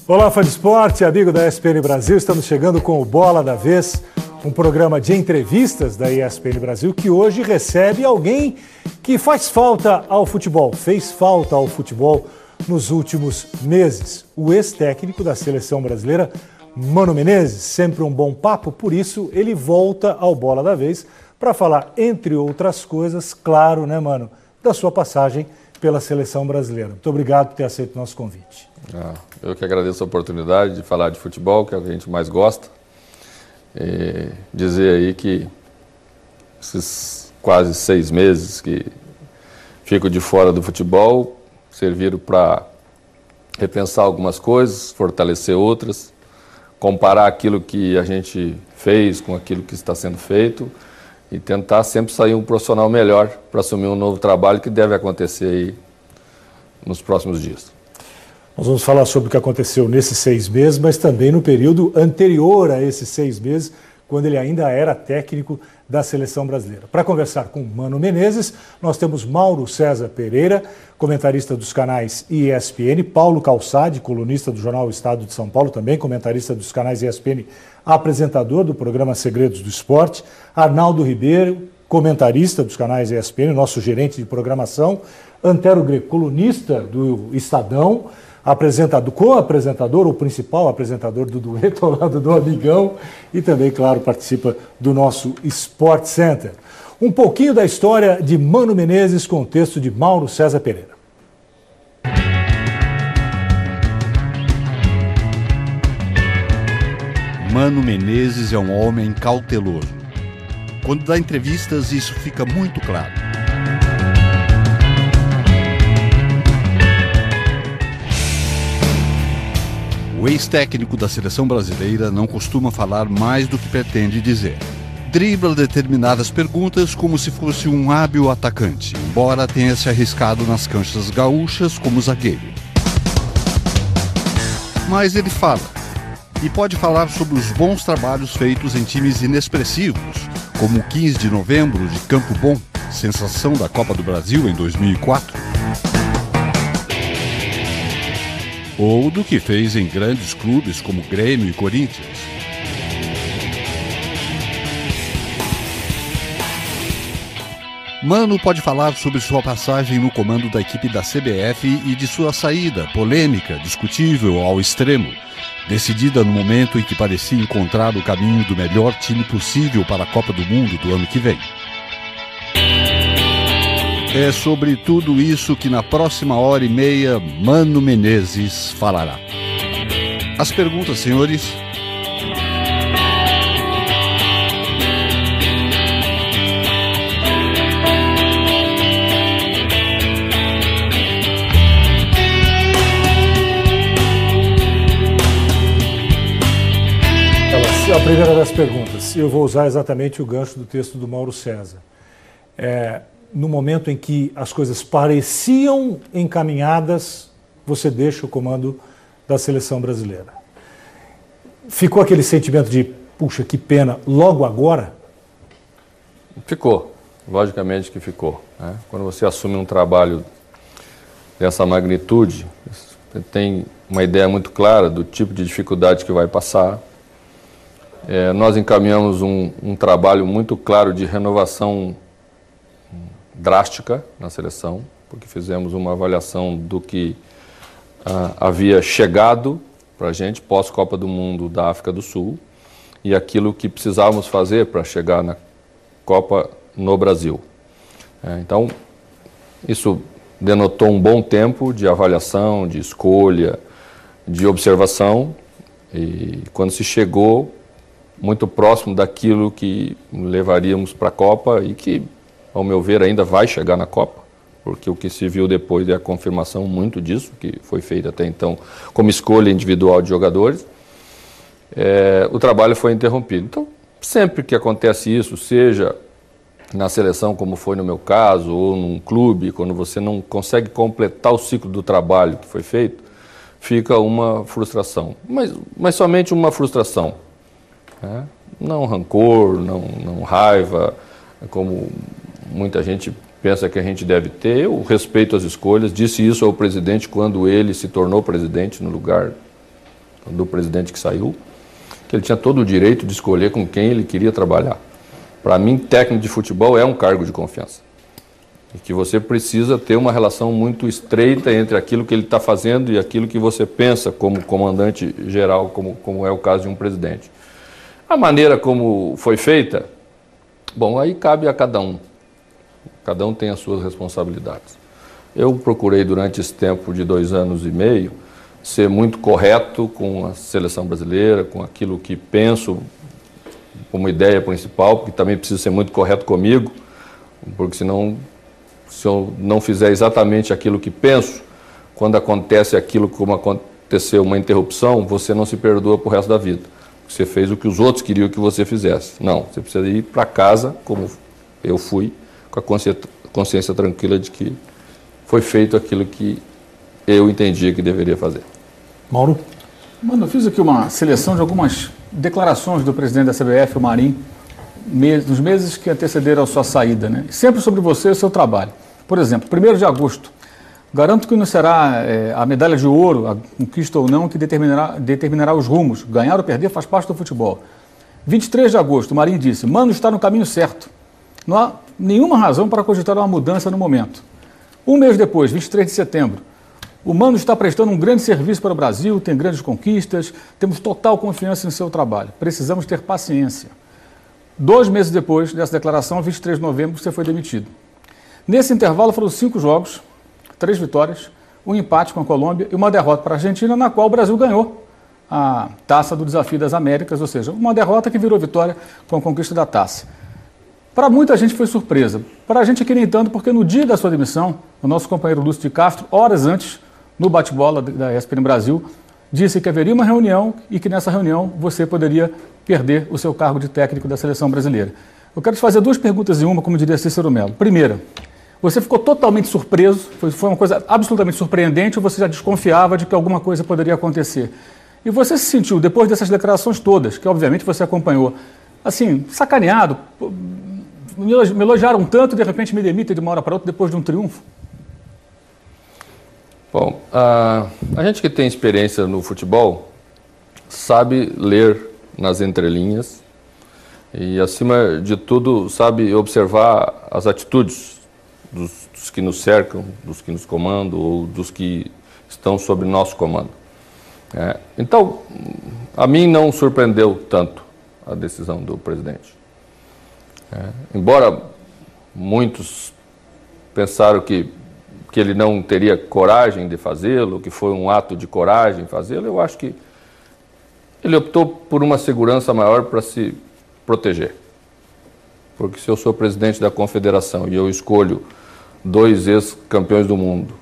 Olá, fã de esporte, amigo da ESPN Brasil, estamos chegando com o Bola da Vez, um programa de entrevistas da ESPN Brasil que hoje recebe alguém que faz falta ao futebol, fez falta ao futebol nos últimos meses. O ex-técnico da seleção brasileira, Mano Menezes, sempre um bom papo, por isso ele volta ao Bola da Vez para falar, entre outras coisas, claro, né, Mano, da sua passagem pela seleção brasileira. Muito obrigado por ter aceito o nosso convite. Eu que agradeço a oportunidade de falar de futebol, que é o que a gente mais gosta. E dizer aí que esses quase 6 meses que fico de fora do futebol serviram para repensar algumas coisas, fortalecer outras, comparar aquilo que a gente fez com aquilo que está sendo feito e tentar sempre sair um profissional melhor para assumir um novo trabalho que deve acontecer aí nos próximos dias. Nós vamos falar sobre o que aconteceu nesses 6 meses, mas também no período anterior a esses 6 meses, quando ele ainda era técnico da seleção brasileira. Para conversar com Mano Menezes, nós temos Mauro César Pereira, comentarista dos canais ESPN, Paulo Calçade, colunista do jornal Estado de São Paulo, também comentarista dos canais ESPN, apresentador do programa Segredos do Esporte, Arnaldo Ribeiro, comentarista dos canais ESPN, nosso gerente de programação, Antero Greco, colunista do Estadão, co-apresentador, o principal apresentador do dueto ao lado do Amigão e também, claro, participa do nosso Sport Center. Um pouquinho da história de Mano Menezes com o texto de Mauro César Pereira. Mano Menezes é um homem cauteloso. Quando dá entrevistas, isso fica muito claro. O ex-técnico da seleção brasileira não costuma falar mais do que pretende dizer. Dribla determinadas perguntas como se fosse um hábil atacante, embora tenha se arriscado nas canchas gaúchas como zagueiro. Mas ele fala, e pode falar sobre os bons trabalhos feitos em times inexpressivos, como o 15 de novembro de Campo Bom, sensação da Copa do Brasil em 2004. Ou do que fez em grandes clubes como Grêmio e Corinthians. Mano pode falar sobre sua passagem no comando da equipe da CBF e de sua saída, polêmica, discutível ao extremo, decidida no momento em que parecia encontrar o caminho do melhor time possível para a Copa do Mundo do ano que vem. É sobre tudo isso que na próxima hora e meia Mano Menezes falará. As perguntas, senhores? A primeira das perguntas, eu vou usar exatamente o gancho do texto do Mauro César. No momento em que as coisas pareciam encaminhadas, você deixa o comando da seleção brasileira. Ficou aquele sentimento de, puxa, que pena, logo agora? Ficou, logicamente que ficou, né? Quando você assume um trabalho dessa magnitude, você tem uma ideia muito clara do tipo de dificuldade que vai passar. Nós encaminhamos um trabalho muito claro de renovação drástica na seleção, porque fizemos uma avaliação do que havia chegado para a gente pós-Copa do Mundo da África do Sul e aquilo que precisávamos fazer para chegar na Copa no Brasil. Então, isso denotou um bom tempo de avaliação, de escolha, de observação, e quando se chegou muito próximo daquilo que levaríamos para a Copa e que, ao meu ver, ainda vai chegar na Copa, porque o que se viu depois é a confirmação muito disso, que foi feito até então como escolha individual de jogadores, o trabalho foi interrompido. Então, sempre que acontece isso, seja na seleção, como foi no meu caso, ou num clube, quando você não consegue completar o ciclo do trabalho que foi feito, fica uma frustração, mas somente uma frustração. Não rancor, não raiva, como muita gente pensa que a gente deve ter. Eu respeito as escolhas, disse isso ao presidente quando ele se tornou presidente no lugar do presidente que saiu, que ele tinha todo o direito de escolher com quem ele queria trabalhar. Para mim, técnico de futebol é um cargo de confiança. E que você precisa ter uma relação muito estreita entre aquilo que ele está fazendo e aquilo que você pensa como comandante geral, como é o caso de um presidente. A maneira como foi feita, bom, aí cabe a cada um. Cada um tem as suas responsabilidades. Eu procurei, durante esse tempo de 2 anos e meio, ser muito correto com a seleção brasileira, com aquilo que penso como ideia principal, porque também preciso ser muito correto comigo, porque senão, se eu não fizer exatamente aquilo que penso, quando acontece aquilo como aconteceu, uma interrupção, você não se perdoa pro resto da vida. Você fez o que os outros queriam que você fizesse. Não, você precisa ir para casa, como eu fui, com a consciência tranquila de que foi feito aquilo que eu entendia que deveria fazer. Mauro? Mano, eu fiz aqui uma seleção de algumas declarações do presidente da CBF, o Marinho, nos meses que antecederam a sua saída, né? Sempre sobre você e o seu trabalho. Por exemplo, 1º de agosto, garanto que não será a medalha de ouro, a conquista ou não, que determinará os rumos. Ganhar ou perder faz parte do futebol. 23 de agosto, o Marinho disse: Mano está no caminho certo. Não há nenhuma razão para cogitar uma mudança no momento. Um mês depois, 23 de setembro, o Mano está prestando um grande serviço para o Brasil, tem grandes conquistas, temos total confiança em seu trabalho. Precisamos ter paciência. 2 meses depois dessa declaração, 23 de novembro, você foi demitido. Nesse intervalo foram 5 jogos, 3 vitórias, um empate com a Colômbia e uma derrota para a Argentina, na qual o Brasil ganhou a taça do Desafio das Américas, ou seja, uma derrota que virou vitória com a conquista da taça. Para muita gente foi surpresa. Para a gente aqui nem tanto, porque no dia da sua demissão, o nosso companheiro Lúcio de Castro, horas antes, no bate-bola da ESPN Brasil, disse que haveria uma reunião e que nessa reunião você poderia perder o seu cargo de técnico da seleção brasileira. Eu quero te fazer 2 perguntas em uma, como diria Cícero Melo. Primeira, você ficou totalmente surpreso, foi uma coisa absolutamente surpreendente, ou você já desconfiava de que alguma coisa poderia acontecer? E você se sentiu, depois dessas declarações todas, que obviamente você acompanhou, assim, sacaneado, me elogiaram tanto e de repente me demitem de uma hora para outra depois de um triunfo? Bom, a gente que tem experiência no futebol sabe ler nas entrelinhas e, acima de tudo, sabe observar as atitudes dos que nos cercam, dos que nos comandam ou dos que estão sob nosso comando. Então, a mim não surpreendeu tanto a decisão do presidente. Embora muitos pensaram que ele não teria coragem de fazê-lo, que foi um ato de coragem fazê-lo, eu acho que ele optou por uma segurança maior para se proteger. Porque se eu sou presidente da confederação e eu escolho 2 ex-campeões do mundo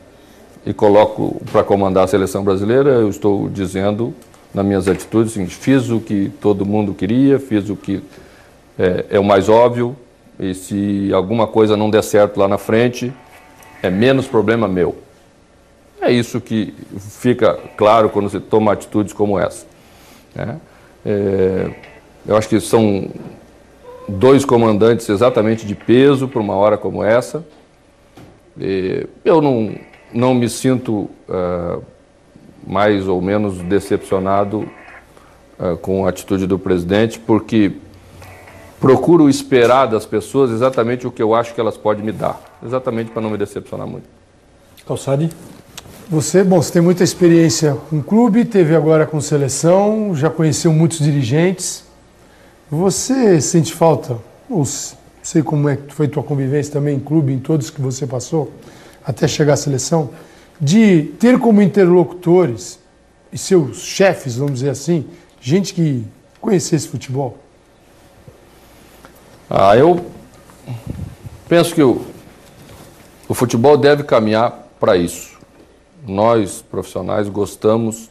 e coloco para comandar a seleção brasileira, eu estou dizendo, nas minhas atitudes, assim, fiz o que todo mundo queria, fiz o que é o mais óbvio, e se alguma coisa não der certo lá na frente, é menos problema meu. É isso que fica claro quando você toma atitudes como essa. Eu acho que são 2 comandantes exatamente de peso para uma hora como essa. Eu não me sinto mais ou menos decepcionado com a atitude do presidente, porque procuro esperar das pessoas exatamente o que eu acho que elas podem me dar, exatamente para não me decepcionar muito. Calçade? Você tem muita experiência com clube, teve agora com seleção, já conheceu muitos dirigentes. Você sente falta, ou sei como é que foi tua convivência também em clube, em todos que você passou, até chegar à seleção, de ter como interlocutores e seus chefes, vamos dizer assim, gente que conhecesse futebol? Eu penso que o futebol deve caminhar para isso. Nós, profissionais, gostamos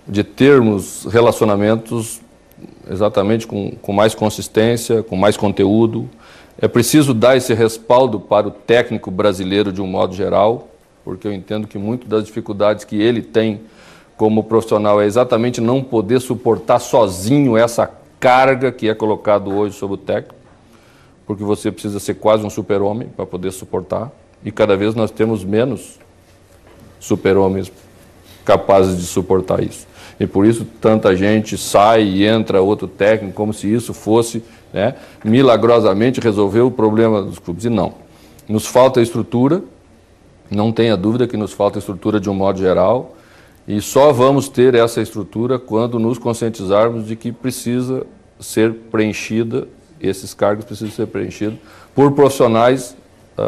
de termos relacionamentos exatamente com mais consistência, com mais conteúdo. É preciso dar esse respaldo para o técnico brasileiro de um modo geral, porque eu entendo que muitas das dificuldades que ele tem como profissional é exatamente não poder suportar sozinho essa carga que é colocado hoje sobre o técnico, porque você precisa ser quase um super-homem para poder suportar, e cada vez nós temos menos super-homens capazes de suportar isso. E por isso tanta gente sai e entra outro técnico, como se isso fosse, né, milagrosamente resolver o problema dos clubes. E não. Nos falta estrutura, não tenha dúvida que nos falta estrutura de um modo geral, e só vamos ter essa estrutura quando nos conscientizarmos de que precisa ser preenchida, esses cargos precisam ser preenchidos por profissionais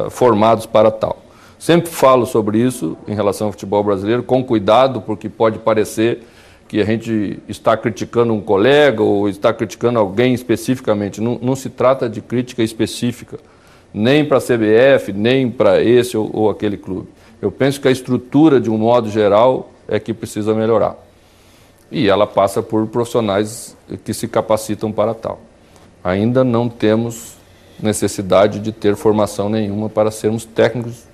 formados para tal. Sempre falo sobre isso em relação ao futebol brasileiro, com cuidado, porque pode parecer que a gente está criticando um colega ou está criticando alguém especificamente. Não se trata de crítica específica, nem para a CBF, nem para esse ou aquele clube. Eu penso que a estrutura, de um modo geral, é que precisa melhorar. E ela passa por profissionais que se capacitam para tal. Ainda não temos necessidade de ter formação nenhuma para sermos técnicos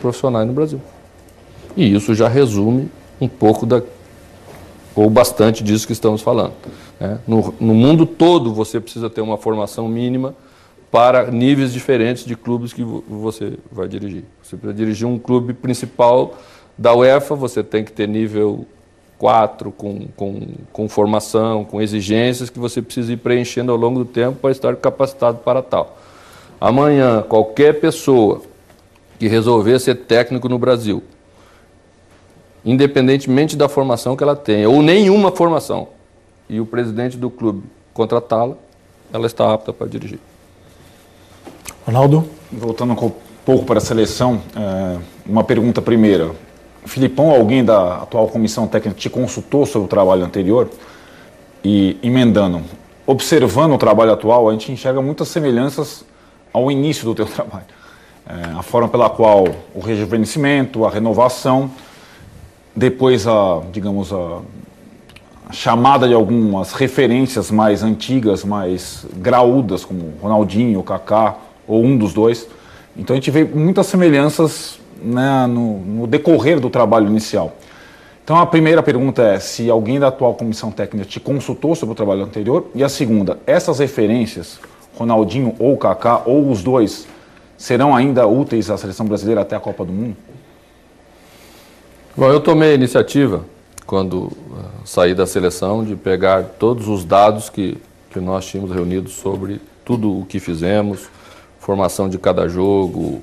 profissionais no Brasil. E isso já resume um pouco ou bastante disso que estamos falando, né? No mundo todo você precisa ter uma formação mínima para níveis diferentes de clubes que você vai dirigir. Você precisa dirigir um clube principal da UEFA, você tem que ter nível 4, com formação, com exigências que você precisa ir preenchendo ao longo do tempo para estar capacitado para tal. Amanhã, qualquer pessoa que resolver ser técnico no Brasil, independentemente da formação que ela tenha, ou nenhuma formação, e o presidente do clube contratá-la, ela está apta para dirigir. Ronaldo? Voltando um pouco para a seleção, uma pergunta primeira. Filipão, alguém da atual comissão técnica te consultou sobre o trabalho anterior? E emendando, observando o trabalho atual, a gente enxerga muitas semelhanças ao início do teu trabalho. A forma pela qual o rejuvenescimento, a renovação, depois a chamada de algumas referências mais antigas, mais graúdas, como Ronaldinho, Kaká, ou um dos dois. Então a gente vê muitas semelhanças, né, no decorrer do trabalho inicial. Então a primeira pergunta é se alguém da atual comissão técnica te consultou sobre o trabalho anterior, e a segunda, essas referências, Ronaldinho ou Kaká, ou os dois, serão ainda úteis à seleção brasileira até a Copa do Mundo? Bom, eu tomei a iniciativa, quando saí da seleção, de pegar todos os dados que nós tínhamos reunidos sobre tudo o que fizemos, formação de cada jogo,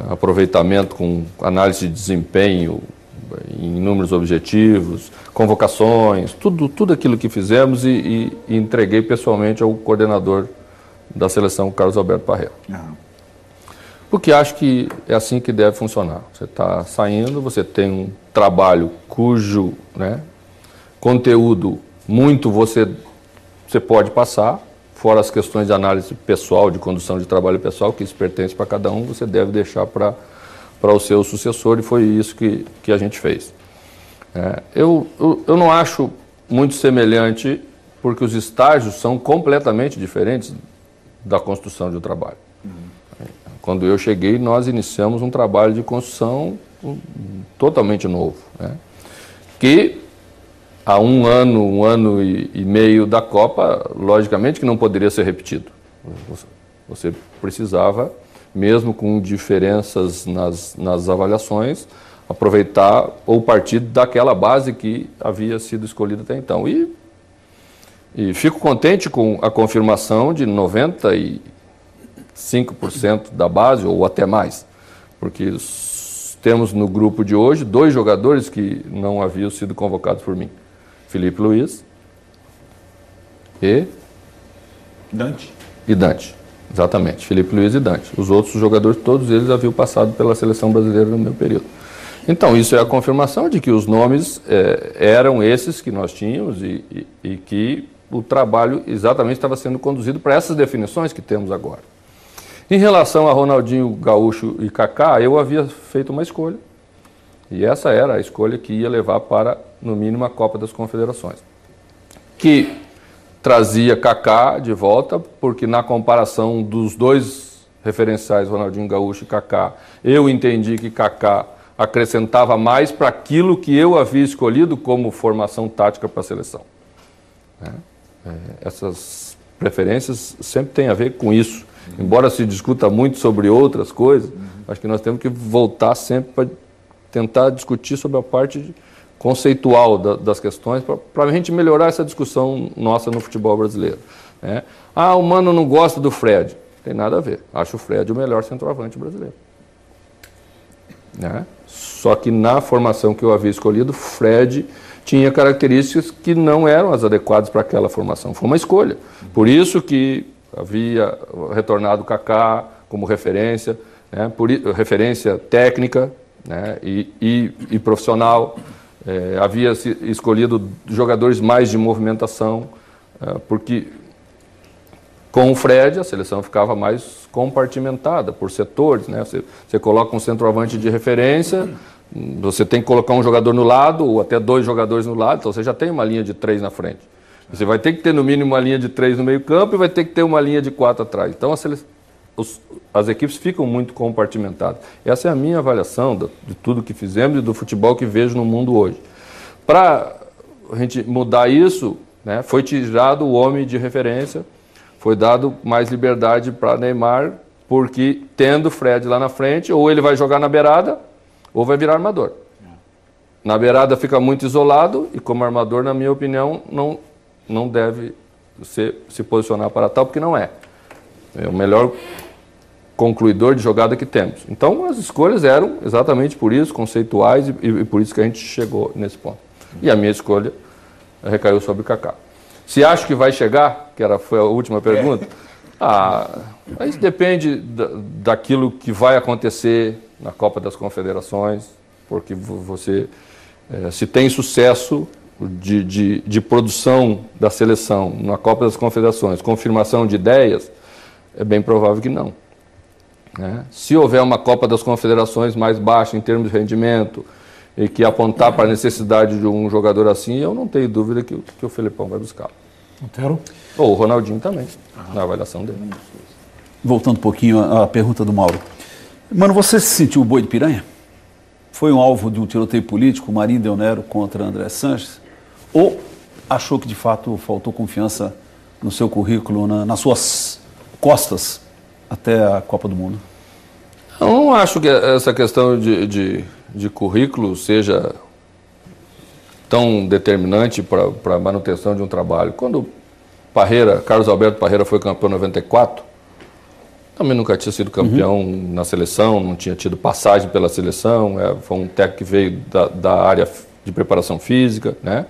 aproveitamento com análise de desempenho em números objetivos, convocações, tudo aquilo que fizemos e entreguei pessoalmente ao coordenador da seleção, Carlos Alberto Parreira. Porque acho que é assim que deve funcionar. Você está saindo, você tem um trabalho cujo, né, conteúdo muito você pode passar, fora as questões de análise pessoal, de condução de trabalho pessoal, que isso pertence para cada um, você deve deixar para o seu sucessor, e foi isso que a gente fez. Eu não acho muito semelhante, porque os estágios são completamente diferentes da construção de um trabalho. Quando eu cheguei, nós iniciamos um trabalho de construção totalmente novo, né? Que há um ano e meio da Copa, logicamente que não poderia ser repetido. Você precisava, mesmo com diferenças nas avaliações, aproveitar ou partir daquela base que havia sido escolhida até então. E fico contente com a confirmação de 95% da base, ou até mais, porque temos no grupo de hoje 2 jogadores que não haviam sido convocados por mim. Felipe Luiz e Dante, exatamente, Felipe Luiz e Dante. Os outros jogadores, todos eles haviam passado pela seleção brasileira no meu período. Então, isso é a confirmação de que os nomes eram esses que nós tínhamos e que o trabalho exatamente estava sendo conduzido para essas definições que temos agora. Em relação a Ronaldinho Gaúcho e Kaká, eu havia feito uma escolha, e essa era a escolha que ia levar para, no mínimo, a Copa das Confederações, que trazia Kaká de volta, porque na comparação dos 2 referenciais, Ronaldinho Gaúcho e Kaká, eu entendi que Kaká acrescentava mais para aquilo que eu havia escolhido como formação tática para a seleção. Essas preferências sempre têm a ver com isso. Embora se discuta muito sobre outras coisas, acho que nós temos que voltar sempre para tentar discutir sobre a parte conceitual das questões, para a gente melhorar essa discussão nossa no futebol brasileiro. Né? O Mano não gosta do Fred. Tem nada a ver. Acho o Fred o melhor centroavante brasileiro. Né? Só que na formação que eu havia escolhido, o Fred tinha características que não eram as adequadas para aquela formação. Foi uma escolha. Por isso que havia retornado o Kaká como referência, né? Referência técnica, né? e profissional. Havia escolhido jogadores mais de movimentação, porque com o Fred a seleção ficava mais compartimentada por setores, né? Você coloca um centroavante de referência, você tem que colocar um jogador no lado ou até 2 jogadores no lado, então você já tem uma linha de 3 na frente. Você vai ter que ter no mínimo uma linha de 3 no meio campo e vai ter que ter uma linha de 4 atrás. Então as equipes ficam muito compartimentadas. Essa é a minha avaliação de tudo que fizemos e do futebol que vejo no mundo hoje. Para a gente mudar isso, né, foi tirado o homem de referência, foi dado mais liberdade para Neymar, porque tendo Fred lá na frente, ou ele vai jogar na beirada, ou vai virar armador. Na beirada fica muito isolado e como armador, na minha opinião, não deve se posicionar para tal, porque não é. É o melhor concluidor de jogada que temos. Então, as escolhas eram exatamente por isso, conceituais, e por isso que a gente chegou nesse ponto. E a minha escolha recaiu sobre o Kaká. Se acho que vai chegar, foi a última pergunta, isso depende daquilo que vai acontecer na Copa das Confederações, porque você, se tem sucesso de produção da seleção na Copa das Confederações, confirmação de ideias, é bem provável que não. Né? Se houver uma Copa das Confederações mais baixa em termos de rendimento e que apontar para a necessidade de um jogador assim, eu não tenho dúvida que o Felipão vai buscar. Montero? Ou o Ronaldinho também, na avaliação dele. Voltando um pouquinho à pergunta do Mauro. Mano, você se sentiu boi de piranha? Foi um alvo de um tiroteio político, Marinho Del Nero contra André Sanches? Ou achou que de fato faltou confiança no seu currículo, nas suas costas até a Copa do Mundo? Eu não acho que essa questão de currículo seja tão determinante para a manutenção de um trabalho. Quando Carlos Alberto Parreira foi campeão em 94, também nunca tinha sido campeão na seleção, não tinha tido passagem pela seleção, foi um técnico que veio da área de preparação física, né?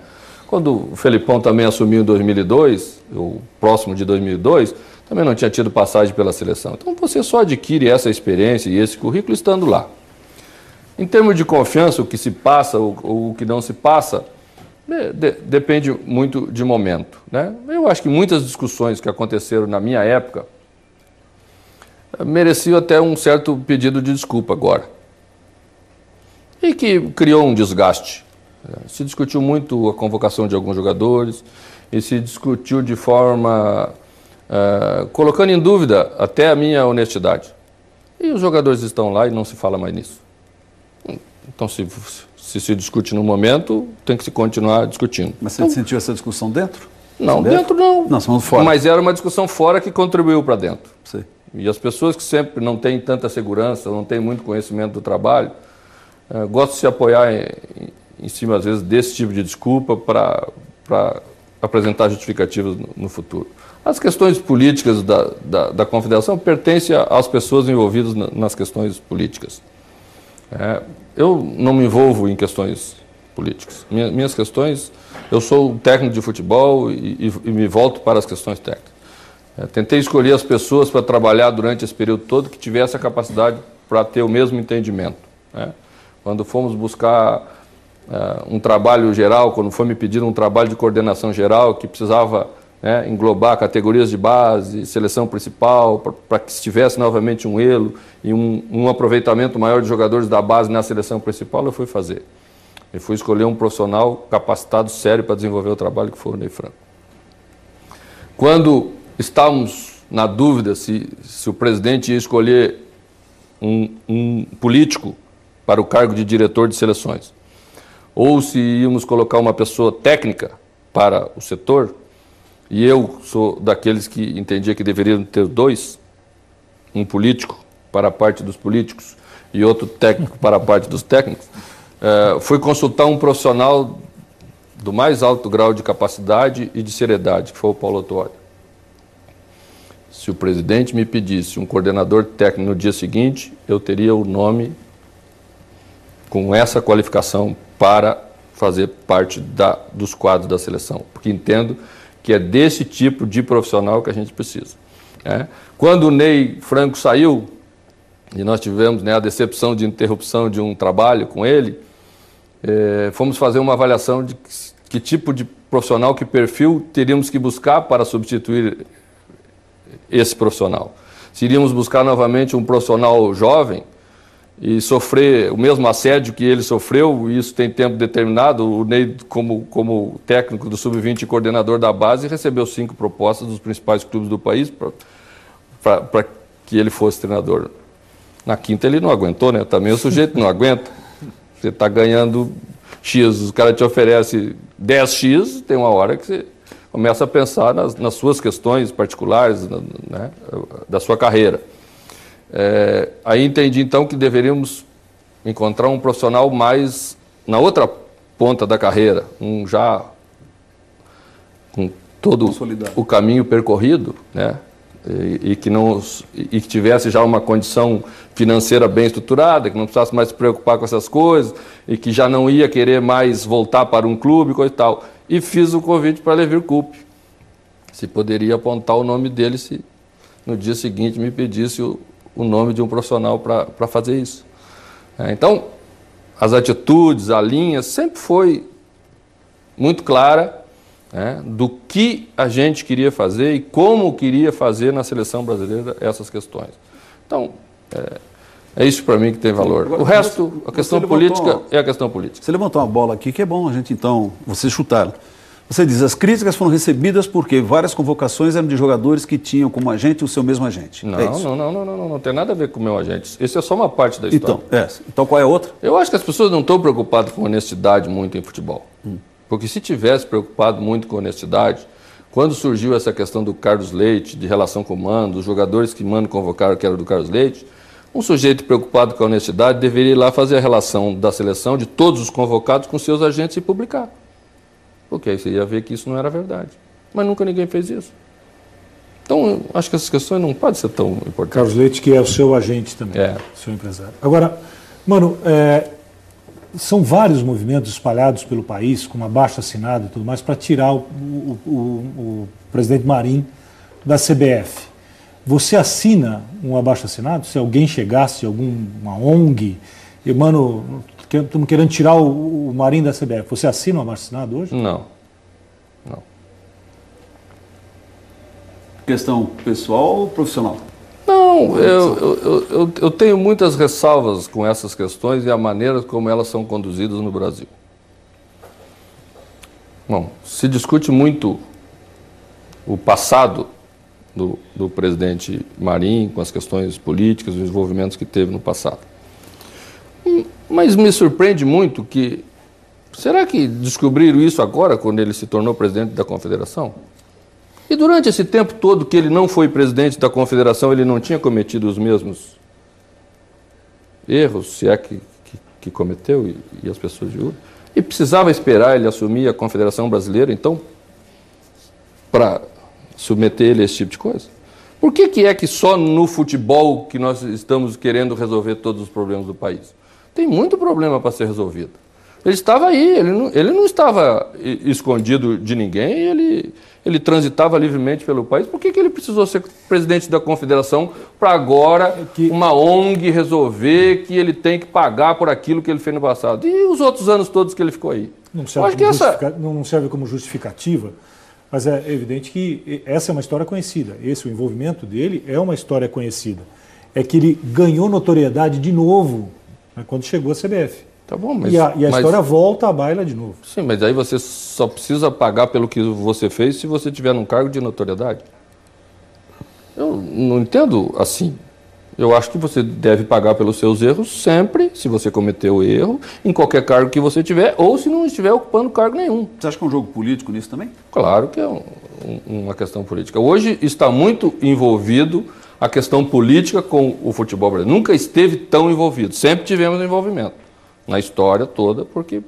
Quando o Felipão também assumiu em 2002, o próximo de 2002, também não tinha tido passagem pela seleção. Então você só adquire essa experiência e esse currículo estando lá. Em termos de confiança, o que se passa ou o que não se passa, depende muito de momento, né? Eu acho que muitas discussões que aconteceram na minha época mereciam até um certo pedido de desculpa agora. E que criou um desgaste. Se discutiu muito a convocação de alguns jogadores e se discutiu de forma colocando em dúvida até a minha honestidade. E os jogadores estão lá e não se fala mais nisso. Então, se discute no momento, tem que se continuar discutindo. Mas você sentiu essa discussão dentro? Não, dentro não. Não, falando fora. Mas era uma discussão fora que contribuiu para dentro. Sim. E as pessoas que sempre não têm tanta segurança, não têm muito conhecimento do trabalho, gostam de se apoiar em cima, às vezes, desse tipo de desculpa para apresentar justificativas no futuro. As questões políticas da Confederação pertencem às pessoas envolvidas nas questões políticas. Eu não me envolvo em questões políticas. Minhas questões, eu sou técnico de futebol e me volto para as questões técnicas. Tentei escolher as pessoas para trabalhar durante esse período todo que tivesse a capacidade para ter o mesmo entendimento. Quando fomos buscar um trabalho geral, quando foi me pedir um trabalho de coordenação geral que precisava englobar categorias de base, seleção principal, para que estivesse novamente um elo e um aproveitamento maior de jogadores da base na seleção principal, eu fui fazer. Eu fui escolher um profissional capacitado, sério, para desenvolver o trabalho, que foi o Ney Franco. Quando estávamos na dúvida se o presidente ia escolher um político para o cargo de diretor de seleções, ou se íamos colocar uma pessoa técnica para o setor, e eu sou daqueles que entendia que deveriam ter dois, um político para a parte dos políticos e outro técnico para a parte dos técnicos, fui consultar um profissional do mais alto grau de capacidade e de seriedade, que foi o Paulo Autuori. Se o presidente me pedisse um coordenador técnico no dia seguinte, eu teria o nome com essa qualificação para fazer parte dos quadros da seleção, porque entendo que é desse tipo de profissional que a gente precisa. Quando o Ney Franco saiu, e nós tivemos, né, a decepção de interrupção de um trabalho com ele, fomos fazer uma avaliação de que tipo de profissional, que perfil teríamos que buscar para substituir esse profissional. Se iríamos buscar novamente um profissional jovem e sofrer o mesmo assédio que ele sofreu, e isso tem tempo determinado. O Ney, como técnico do Sub-20 e coordenador da base, recebeu 5 propostas dos principais clubes do país para que ele fosse treinador. Na quinta ele não aguentou, né? Também o sujeito não aguenta. Você está ganhando X, o cara te oferece 10X, tem uma hora que você começa a pensar nas suas questões particulares, né, da sua carreira. Aí entendi então que deveríamos encontrar um profissional mais na outra ponta da carreira, já com todo o caminho percorrido, né, e que tivesse já uma condição financeira bem estruturada, que não precisasse mais se preocupar com essas coisas e que já não ia querer mais voltar para um clube, coisa e tal. E fiz o convite para Levir Coupe, se poderia apontar o nome dele se no dia seguinte me pedisse o nome de um profissional para fazer isso. Então, as atitudes, a linha sempre foi muito clara, né, do que a gente queria fazer e como queria fazer na seleção brasileira essas questões. Então, é isso para mim que tem valor. O resto, a questão política é a questão política. Você levantou uma bola aqui que é bom a gente, então, você chutar. Você diz, as críticas foram recebidas porque várias convocações eram de jogadores que tinham como agente o seu mesmo agente. Não tem nada a ver com o meu agente. Isso é só uma parte da história. Então qual é a outra? Eu acho que as pessoas não estão preocupadas com honestidade muito em futebol. Porque se tivesse preocupado muito com honestidade, quando surgiu essa questão do Carlos Leite, de relação com o Mano, dos jogadores que Mano convocaram, que era do Carlos Leite, um sujeito preocupado com a honestidade deveria ir lá fazer a relação da seleção de todos os convocados com seus agentes e publicar. Porque aí você ia ver que isso não era verdade. Mas nunca ninguém fez isso. Então, eu acho que essas questões não podem ser tão importantes. Carlos Leite, que é o seu agente também, seu empresário. Agora, Mano, são vários movimentos espalhados pelo país, com uma abaixo-assinado e tudo mais, para tirar o presidente Marim da CBF. Você assina um abaixo-assinado? Se alguém chegasse, alguma ONG, e, mano, estamos querendo tirar o Marim da CBF, você assina um abaixo-assinado hoje? Não. Questão pessoal ou profissional? Não, eu tenho muitas ressalvas com essas questões e a maneira como elas são conduzidas no Brasil. Bom, se discute muito o passado do presidente Marim com as questões políticas, os envolvimentos que teve no passado. Mas me surpreende muito que... Será que descobriram isso agora, quando ele se tornou presidente da Confederação? E durante esse tempo todo que ele não foi presidente da Confederação, ele não tinha cometido os mesmos erros, se é que cometeu, e as pessoas julgam? E precisava esperar ele assumir a Confederação Brasileira, então, para submeter ele a esse tipo de coisa? Por que é que só no futebol que nós estamos querendo resolver todos os problemas do país? Tem muito problema para ser resolvido. Ele estava aí, ele não estava escondido de ninguém, ele transitava livremente pelo país. Por que ele precisou ser presidente da Confederação para agora uma ONG resolver que ele tem que pagar por aquilo que ele fez no passado? E os outros anos todos que ele ficou aí? Não serve como justificativa, mas é evidente que essa é uma história conhecida. O envolvimento dele é uma história conhecida. É que ele ganhou notoriedade de novo, né, quando chegou à CBF. Tá bom, mas, e a história volta à baila de novo. Sim, mas aí você só precisa pagar pelo que você fez se você tiver num cargo de notoriedade. Eu não entendo assim. Eu acho que você deve pagar pelos seus erros sempre, se você cometeu erro, em qualquer cargo que você tiver, ou se não estiver ocupando cargo nenhum. Você acha que é um jogo político nisso também? Claro que é uma questão política. Hoje está muito envolvido a questão política com o futebol brasileiro. Nunca esteve tão envolvido. Sempre tivemos envolvimento. na história toda, porque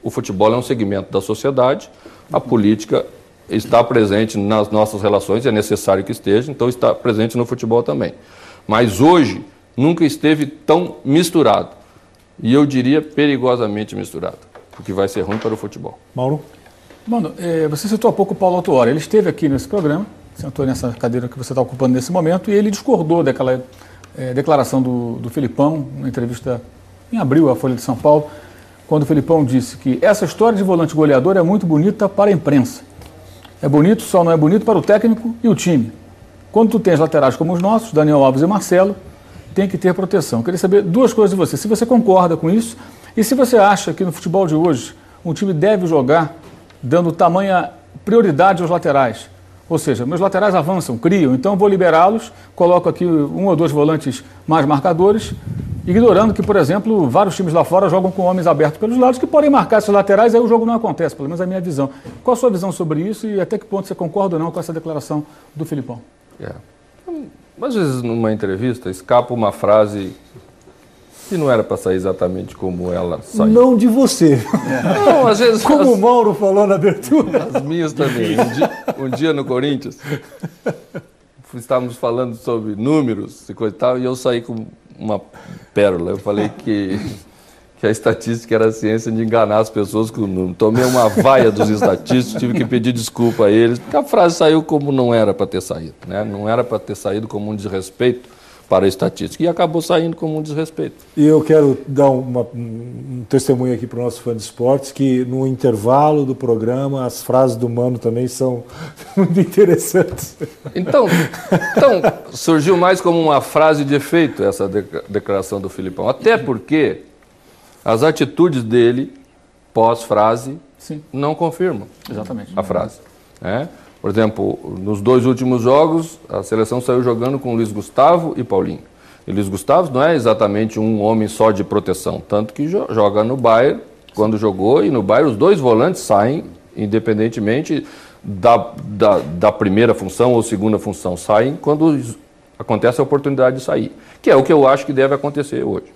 o futebol é um segmento da sociedade, a política está presente nas nossas relações, é necessário que esteja, então está presente no futebol também. Mas hoje nunca esteve tão misturado, e eu diria perigosamente misturado, porque vai ser ruim para o futebol. Mauro? Mano, você citou há pouco o Paulo Autuori, ele esteve aqui nesse programa, sentou nessa cadeira que você está ocupando nesse momento, e ele discordou daquela declaração do Filipão, na entrevista em abril à Folha de São Paulo, quando o Filipão disse que essa história de volante goleador é muito bonita para a imprensa. É bonito, só não é bonito para o técnico e o time. Quando tu tens laterais como os nossos, Daniel Alves e Marcelo, tem que ter proteção. Eu queria saber duas coisas de você, se você concorda com isso e se você acha que no futebol de hoje um time deve jogar dando tamanha prioridade aos laterais. Ou seja, meus laterais avançam, criam, então vou liberá-los, coloco aqui 1 ou 2 volantes mais marcadores, ignorando que, por exemplo, vários times lá fora jogam com homens abertos pelos lados que podem marcar esses laterais, aí o jogo não acontece, pelo menos é a minha visão. Qual a sua visão sobre isso e até que ponto você concorda ou não com essa declaração do Filipão? Às vezes, numa entrevista, escapa uma frase que não era para sair exatamente como ela saiu. Não de você. Não, às vezes... Como o Mauro falou na abertura. As minhas também. Um dia no Corinthians, estávamos falando sobre números e coisa e tal, e eu saí com uma pérola. Eu falei que a estatística era a ciência de enganar as pessoas com o número. Tomei uma vaia dos estatísticos, tive que pedir desculpa a eles, porque a frase saiu como não era para ter saído, né? Não era para ter saído como um desrespeito para a estatística, e acabou saindo como um desrespeito. E eu quero dar um testemunho aqui para o nosso fã de esportes, que no intervalo do programa as frases do Mano também são muito interessantes. Então surgiu mais como uma frase de efeito essa declaração do Filipão, até porque as atitudes dele, pós-frase, não confirmam a frase, né? Por exemplo, nos 2 últimos jogos, a seleção saiu jogando com Luiz Gustavo e Paulinho. E Luiz Gustavo não é exatamente um homem só de proteção, tanto que joga no Bayern, quando jogou, e no Bayern os 2 volantes saem, independentemente da primeira função ou segunda função, saem quando acontece a oportunidade de sair, que é o que eu acho que deve acontecer hoje.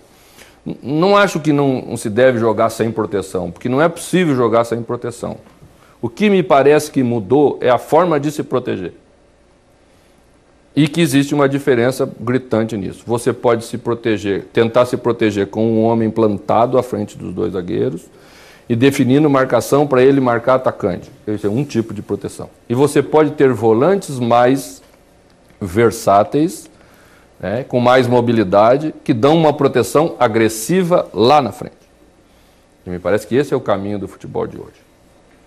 Não acho que não se deve jogar sem proteção, porque não é possível jogar sem proteção. O que me parece que mudou é a forma de se proteger. E que existe uma diferença gritante nisso. Você pode se proteger, tentar se proteger com um homem plantado à frente dos 2 zagueiros e definindo marcação para ele marcar atacante. Esse é um tipo de proteção. E você pode ter volantes mais versáteis, né, com mais mobilidade, que dão uma proteção agressiva lá na frente. E me parece que esse é o caminho do futebol de hoje.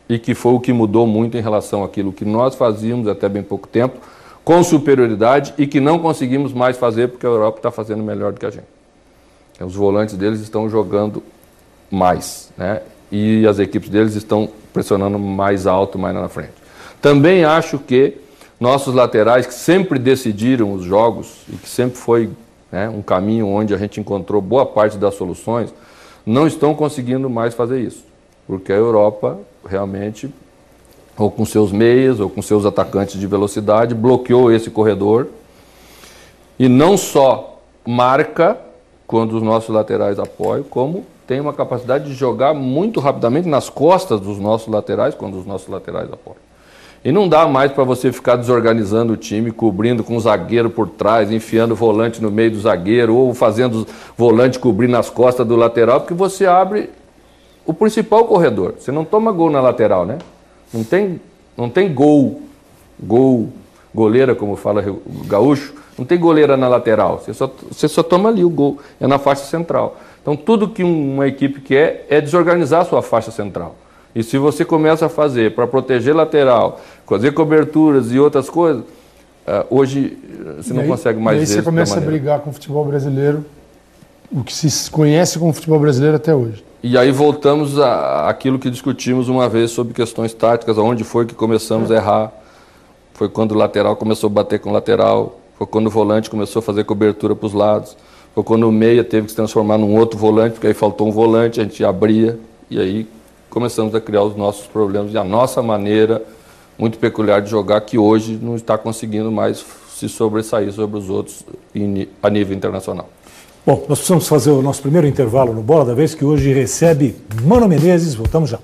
E que foi o que mudou muito em relação àquilo que nós fazíamos até bem pouco tempo, com superioridade, e que não conseguimos mais fazer porque a Europa está fazendo melhor do que a gente. Os volantes deles estão jogando mais, né? E as equipes deles estão pressionando mais alto, mais na frente. Também acho que nossos laterais, que sempre decidiram os jogos, e que sempre foi, né, um caminho onde a gente encontrou boa parte das soluções, não estão conseguindo mais fazer isso. Porque a Europa realmente, ou com seus meias, ou com seus atacantes de velocidade, bloqueou esse corredor e não só marca quando os nossos laterais apoiam, como tem uma capacidade de jogar muito rapidamente nas costas dos nossos laterais quando os nossos laterais apoiam. E não dá mais para você ficar desorganizando o time, cobrindo com o zagueiro por trás, enfiando o volante no meio do zagueiro, ou fazendo o volante cobrir nas costas do lateral, porque você abre o principal corredor. Você não toma gol na lateral, né? Não tem goleira, como fala o gaúcho, não tem goleira na lateral. Você só toma ali o gol, é na faixa central. Então tudo que uma equipe quer é desorganizar a sua faixa central. E se você começa a fazer para proteger lateral, fazer coberturas e outras coisas, hoje você não consegue mais ver. E aí você começa a brigar com o futebol brasileiro, o que se conhece como futebol brasileiro até hoje. E aí voltamos àquilo que discutimos uma vez sobre questões táticas, onde foi que começamos a errar. Foi quando o lateral começou a bater com o lateral, foi quando o volante começou a fazer cobertura para os lados, foi quando o meia teve que se transformar num outro volante, porque aí faltou um volante, a gente abria, e aí começamos a criar os nossos problemas e a nossa maneira muito peculiar de jogar, que hoje não está conseguindo mais se sobressair sobre os outros a nível internacional. Bom, nós precisamos fazer o nosso primeiro intervalo no Bola da Vez, que hoje recebe Mano Menezes. Voltamos já.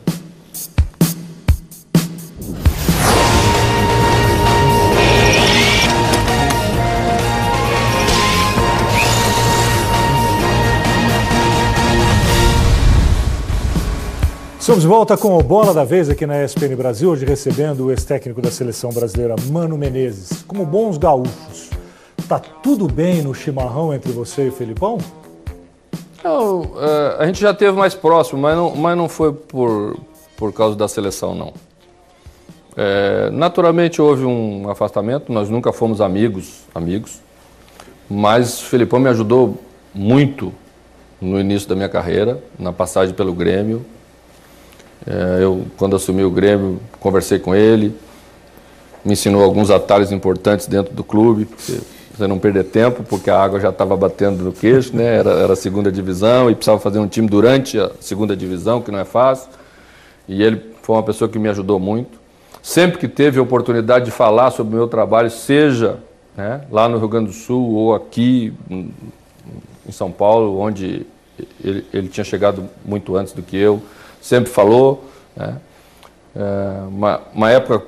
Estamos de volta com o Bola da Vez aqui na ESPN Brasil, hoje recebendo o ex-técnico da seleção brasileira, Mano Menezes. Como bons gaúchos, tá tudo bem no chimarrão entre você e o Felipão? Não, a gente já esteve mais próximo, mas não foi por causa da seleção, não. Naturalmente houve um afastamento, nós nunca fomos amigos, mas o Felipão me ajudou muito no início da minha carreira, na passagem pelo Grêmio. Quando assumi o Grêmio, conversei com ele, me ensinou alguns atalhos importantes dentro do clube, porque você não perder tempo, porque a água já estava batendo no queixo, né? Era a segunda divisão e precisava fazer um time durante a segunda divisão, que não é fácil. E ele foi uma pessoa que me ajudou muito. Sempre que teve a oportunidade de falar sobre o meu trabalho, seja, né, lá no Rio Grande do Sul ou aqui em São Paulo, onde ele tinha chegado muito antes do que eu, sempre falou, né? Uma época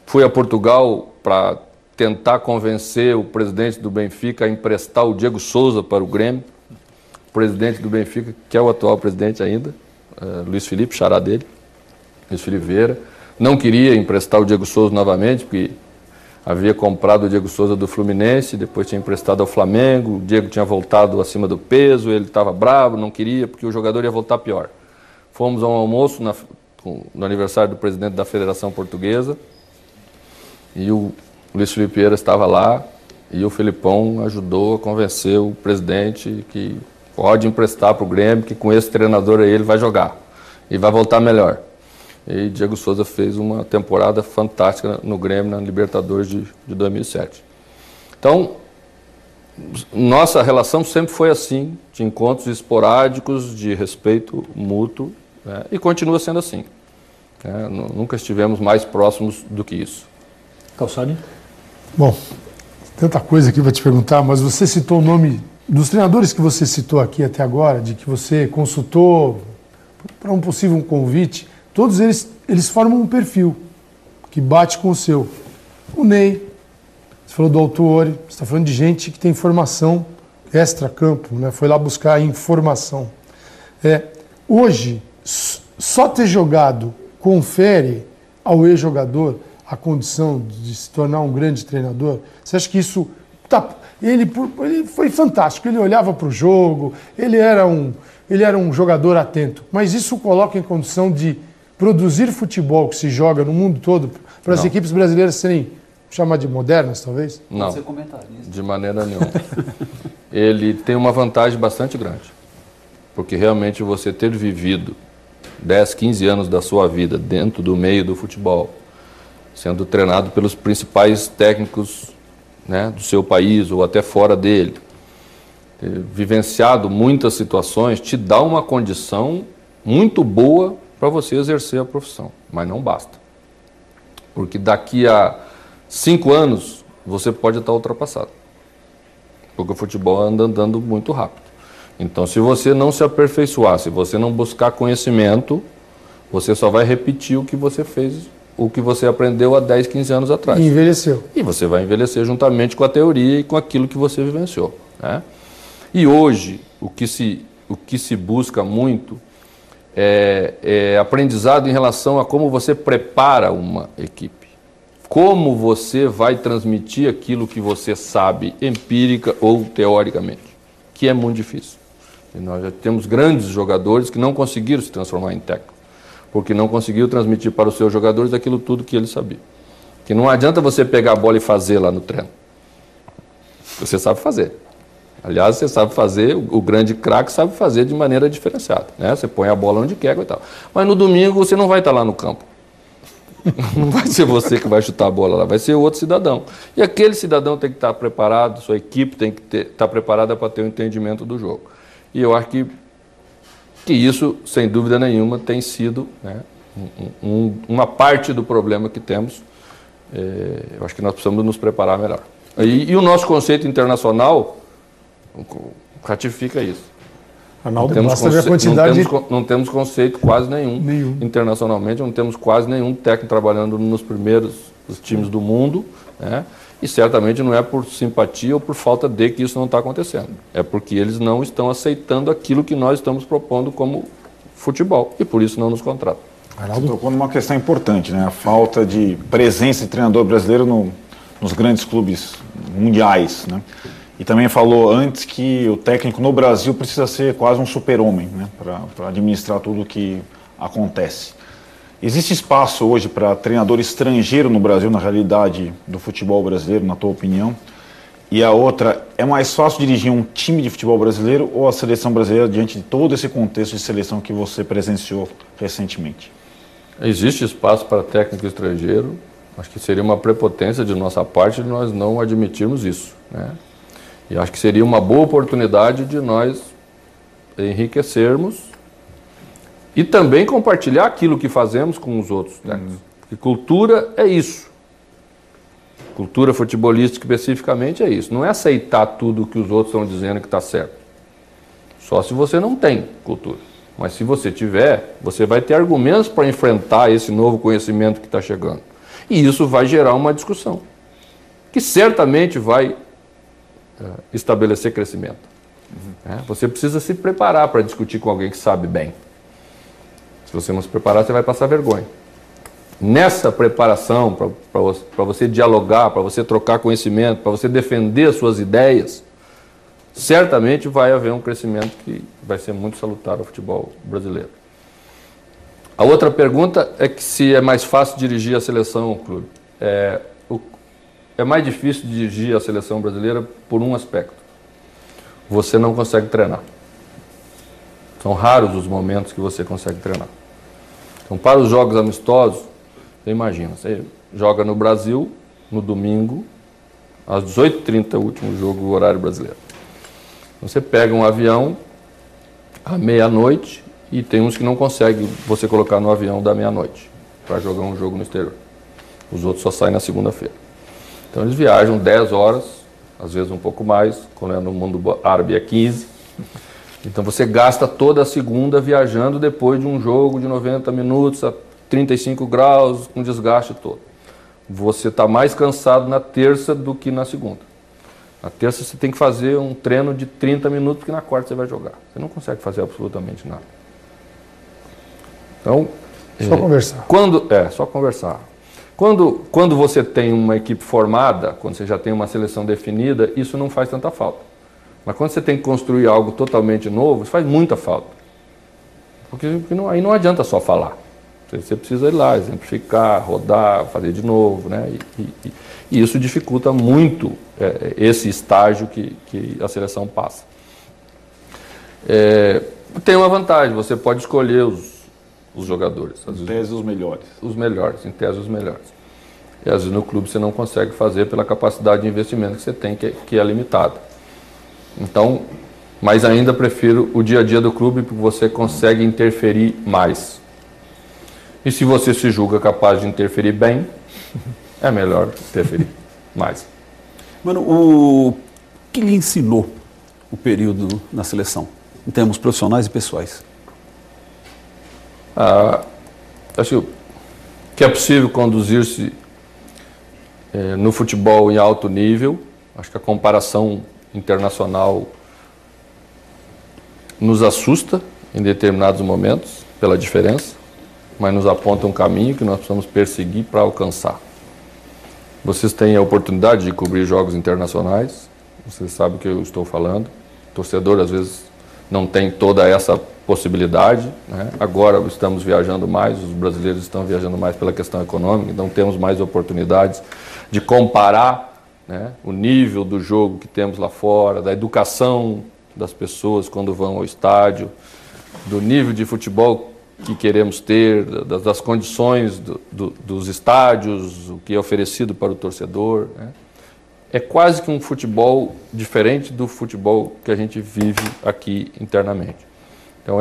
fui a Portugal para tentar convencer o presidente do Benfica a emprestar o Diego Souza para o Grêmio, o presidente do Benfica, que é o atual presidente ainda, Luiz Felipe, xará dele, Luiz Felipe Vieira. Não queria emprestar o Diego Souza novamente, porque havia comprado o Diego Souza do Fluminense, depois tinha emprestado ao Flamengo, o Diego tinha voltado acima do peso, ele estava bravo, não queria, porque o jogador ia voltar pior. Fomos a um almoço no aniversário do presidente da Federação Portuguesa e o Luiz Felipe Vieira estava lá e o Felipão ajudou a convencer o presidente que pode emprestar para o Grêmio, que com esse treinador aí ele vai jogar e vai voltar melhor. E Diego Souza fez uma temporada fantástica no Grêmio, na Libertadores de 2007. Então, nossa relação sempre foi assim, de encontros esporádicos, de respeito mútuo, né? E continua sendo assim. Nunca estivemos mais próximos do que isso. Calçani? Bom, tanta coisa aqui para te perguntar, mas você citou o nome dos treinadores que você citou aqui até agora, de que você consultou para um possível convite. Todos eles formam um perfil que bate com o seu. O Ney, você falou do Autuori, você está falando de gente que tem formação extra-campo, né? Foi lá buscar informação. Hoje, só ter jogado confere ao ex-jogador a condição de se tornar um grande treinador? Você acha que isso... Ele foi fantástico, ele olhava para o jogo, ele era um jogador atento, mas isso o coloca em condição de produzir futebol que se joga no mundo todo para as equipes brasileiras serem chamadas de modernas, talvez? Não, de maneira nenhuma. Ele tem uma vantagem bastante grande, porque realmente você ter vivido 10, 15 anos da sua vida dentro do meio do futebol, sendo treinado pelos principais técnicos, né, do seu país ou até fora dele, ter vivenciado muitas situações, te dá uma condição muito boa para você exercer a profissão, mas não basta. Porque daqui a 5 anos você pode estar ultrapassado, porque o futebol anda andando muito rápido. Então, se você não se aperfeiçoar, se você não buscar conhecimento, você só vai repetir o que você fez, o que você aprendeu há 10, 15 anos atrás. E envelheceu. E você vai envelhecer juntamente com a teoria e com aquilo que você vivenciou, né? E hoje, o que se busca muito é aprendizado em relação a como você prepara uma equipe. Como você vai transmitir aquilo que você sabe, empírica ou teoricamente, que é muito difícil. E nós já temos grandes jogadores que não conseguiram se transformar em técnico, porque não conseguiu transmitir para os seus jogadores aquilo tudo que eles sabiam. Que não adianta você pegar a bola e fazer lá no treino. Você sabe fazer. Aliás, você sabe fazer, o grande craque sabe fazer de maneira diferenciada, né? Você põe a bola onde quer e tal. Mas no domingo você não vai estar lá no campo. Não vai ser você que vai chutar a bola lá, vai ser outro cidadão. E aquele cidadão tem que estar preparado, sua equipe tem que estar preparada para ter o entendimento do jogo. E eu acho que isso, sem dúvida nenhuma, tem sido, né, uma parte do problema que temos. Eu acho que nós precisamos nos preparar melhor. E o nosso conceito internacional, ratifica isso. Arnaldo, basta ver a quantidade não temos conceito quase nenhum. Internacionalmente, não temos quase nenhum técnico trabalhando nos primeiros times do mundo, né? E certamente não é por simpatia ou por falta de que isso não está acontecendo. É porque eles não estão aceitando aquilo que nós estamos propondo como futebol e por isso não nos contratam. Você tocou numa questão importante, né? A falta de presença de treinador brasileiro nos grandes clubes mundiais, né? E também falou antes que o técnico no Brasil precisa ser quase um super-homem, né? Para administrar tudo o que acontece. Existe espaço hoje para treinador estrangeiro no Brasil, na realidade do futebol brasileiro, na tua opinião? E a outra, é mais fácil dirigir um time de futebol brasileiro ou a seleção brasileira diante de todo esse contexto de seleção que você presenciou recentemente? Existe espaço para técnico estrangeiro. Acho que seria uma prepotência de nossa parte de nós não admitirmos isso, né? E acho que seria uma boa oportunidade de nós enriquecermos e também compartilhar aquilo que fazemos com os outros técnicos. Porque cultura é isso. Cultura futebolística especificamente é isso. Não é aceitar tudo que os outros estão dizendo que está certo. Só se você não tem cultura. Mas se você tiver, você vai ter argumentos para enfrentar esse novo conhecimento que está chegando. E isso vai gerar uma discussão, que certamente vai estabelecer crescimento. Você precisa se preparar para discutir com alguém que sabe bem. Se você não se preparar, você vai passar vergonha. Nessa preparação, para você dialogar, para você trocar conhecimento, para você defender as suas ideias, certamente vai haver um crescimento que vai ser muito salutar ao futebol brasileiro. A outra pergunta é que se é mais fácil dirigir a seleção ou o clube. É mais difícil dirigir a seleção brasileira por um aspecto. Você não consegue treinar. São raros os momentos que você consegue treinar. Então, para os jogos amistosos, você imagina, você joga no Brasil, no domingo, às 18h30, o último jogo, horário brasileiro. Você pega um avião à meia-noite e tem uns que não conseguem você colocar no avião da meia-noite para jogar um jogo no exterior. Os outros só saem na segunda-feira. Então eles viajam 10 horas, às vezes um pouco mais, quando é no mundo árabe é 15. Então você gasta toda a segunda viajando depois de um jogo de 90 minutos a 35 graus, com desgaste todo. Você está mais cansado na terça do que na segunda. Na terça você tem que fazer um treino de 30 minutos, porque na quarta você vai jogar. Você não consegue fazer absolutamente nada. Então, só conversar. Só conversar. Quando você tem uma equipe formada, quando você já tem uma seleção definida, isso não faz tanta falta. Mas quando você tem que construir algo totalmente novo, isso faz muita falta. Porque aí não adianta só falar. Você precisa ir lá, exemplificar, rodar, fazer de novo, né? E isso dificulta muito esse estágio que a seleção passa. Tem uma vantagem, você pode escolher os jogadores. Em tese, os melhores. Os melhores, em tese, os melhores. E às vezes no clube você não consegue fazer pela capacidade de investimento que você tem, que é limitada. Então, mas ainda prefiro o dia a dia do clube, porque você consegue interferir mais. E se você se julga capaz de interferir bem, é melhor interferir mais. Mano, o que lhe ensinou o período na seleção, em termos profissionais e pessoais? Acho que é possível conduzir-se no futebol em alto nível. Acho que a comparação internacional nos assusta em determinados momentos pela diferença, mas nos aponta um caminho que nós precisamos perseguir para alcançar. Vocês têm a oportunidade de cobrir jogos internacionais, vocês sabem o que eu estou falando. O torcedor às vezes não tem toda essa possibilidade, né? Agora estamos viajando mais, os brasileiros estão viajando mais pela questão econômica, então temos mais oportunidades de comparar, né, o nível do jogo que temos lá fora, da educação das pessoas quando vão ao estádio, do nível de futebol que queremos ter, das condições dos estádios, o que é oferecido para o torcedor, né? É quase que um futebol diferente do futebol que a gente vive aqui internamente. Então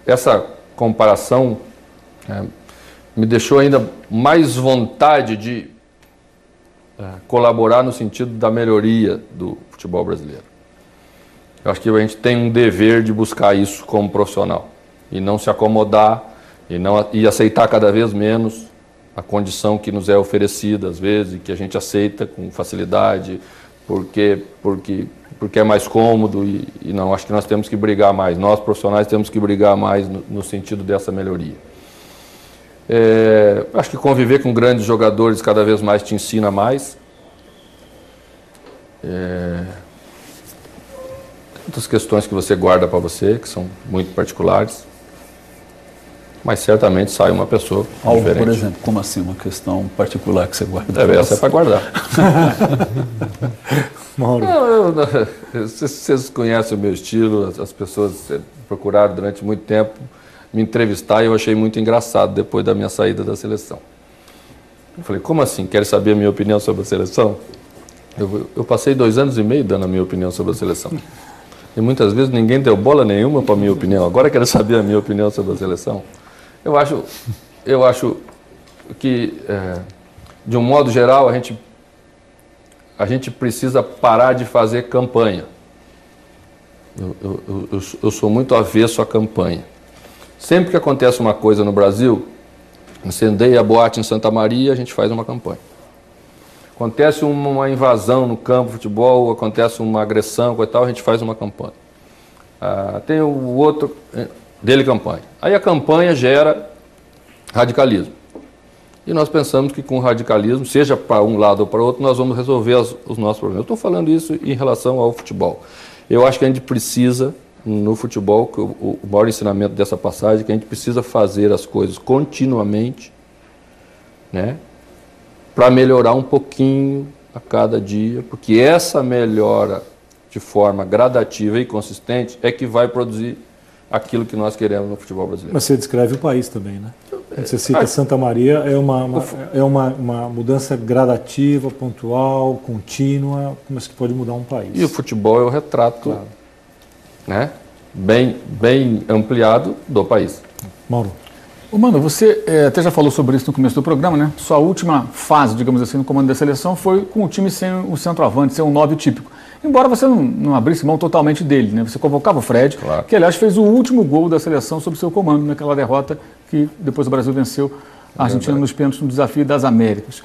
essa comparação me deixou ainda mais vontade de colaborar no sentido da melhoria do futebol brasileiro. Eu acho que a gente tem um dever de buscar isso como profissional e não se acomodar e aceitar cada vez menos a condição que nos é oferecida às vezes, que a gente aceita com facilidade, porque é mais cômodo e não, acho que nós temos que brigar mais, nós profissionais temos que brigar mais no sentido dessa melhoria. Acho que conviver com grandes jogadores cada vez mais te ensina mais. Outras questões que você guarda para você, que são muito particulares, mas certamente sai uma pessoa diferente. Por exemplo, como assim uma questão particular que você guarda? Essa é para guardar. Mauro. Vocês conhecem o meu estilo, as pessoas procuraram durante muito tempo me entrevistar e eu achei muito engraçado depois da minha saída da seleção. Eu falei, como assim? Quer saber a minha opinião sobre a seleção? Eu passei 2 anos e meio dando a minha opinião sobre a seleção. E muitas vezes ninguém deu bola nenhuma para a minha opinião. Agora quero saber a minha opinião sobre a seleção. Eu acho que, de um modo geral, a gente precisa parar de fazer campanha. Eu sou muito avesso à campanha. Sempre que acontece uma coisa no Brasil, incendeia a boate em Santa Maria, a gente faz uma campanha. Acontece uma invasão no campo de futebol, acontece uma agressão, e tal, a gente faz uma campanha. Tem o outro dele campanha. Aí a campanha gera radicalismo. E nós pensamos que com o radicalismo, seja para um lado ou para o outro, nós vamos resolver os nossos problemas. Eu estou falando isso em relação ao futebol. Eu acho que a gente precisa, no futebol, o maior ensinamento dessa passagem é que a gente precisa fazer as coisas continuamente, né, para melhorar um pouquinho a cada dia, porque essa melhora de forma gradativa e consistente é que vai produzir aquilo que nós queremos no futebol brasileiro. Mas você descreve o país também, né? Quando você cita Santa Maria, é uma mudança gradativa, pontual, contínua, mas que pode mudar um país. E o futebol é o retrato, claro, né, bem ampliado do país. Mauro. Mano, você até já falou sobre isso no começo do programa, né? Sua última fase, digamos assim, no comando da seleção foi com o time sem o centroavante, sem um 9 típico. Embora você não abrisse mão totalmente dele, né? Você convocava o Fred, claro, que aliás fez o último gol da seleção sob seu comando, naquela derrota que depois o Brasil venceu a Argentina nos pênaltis no Desafio das Américas.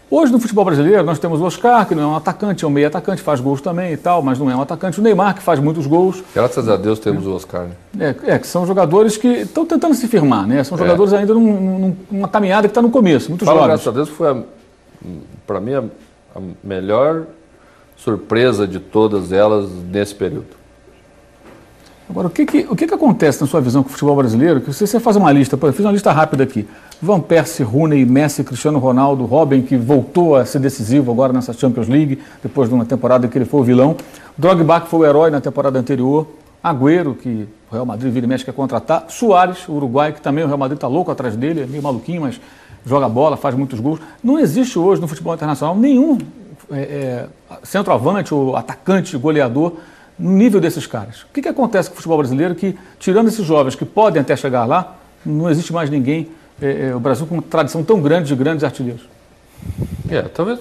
Hoje no futebol brasileiro nós temos o Oscar, que não é um atacante, é um meio atacante, faz gols também e tal, mas não é um atacante. O Neymar, que faz muitos gols. Graças a Deus temos o Oscar, né? Que são jogadores que estão tentando se firmar, né? São jogadores ainda numa caminhada que está no começo, muito jovens. Graças a Deus foi, para mim, a melhor surpresa de todas elas nesse período. Agora, o que acontece na sua visão com o futebol brasileiro? Que você faz uma lista, eu fiz uma lista rápida aqui. Van Persie, Rooney, Messi, Cristiano Ronaldo, Robin, que voltou a ser decisivo agora nessa Champions League, depois de uma temporada que ele foi o vilão. Drogba, que foi o herói na temporada anterior. Agüero, que o Real Madrid vira e mexe quer contratar. Suárez, o uruguai, que também o Real Madrid está louco atrás dele, é meio maluquinho, mas joga bola, faz muitos gols. Não existe hoje no futebol internacional nenhum centroavante ou atacante, goleador, no nível desses caras. O que acontece com o futebol brasileiro que, tirando esses jovens que podem até chegar lá, não existe mais ninguém, o Brasil com uma tradição tão grande de grandes artilheiros? Talvez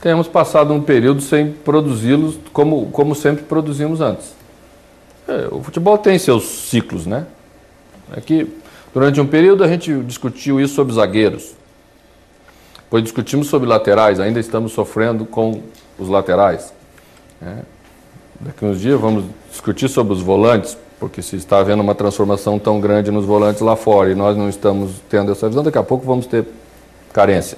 tenhamos passado um período sem produzi-los como sempre produzimos antes. O futebol tem seus ciclos, né? É que durante um período a gente discutiu isso sobre zagueiros. Depois discutimos sobre laterais, ainda estamos sofrendo com os laterais. Daqui uns dias vamos discutir sobre os volantes, porque se está havendo uma transformação tão grande nos volantes lá fora e nós não estamos tendo essa visão, daqui a pouco vamos ter carência.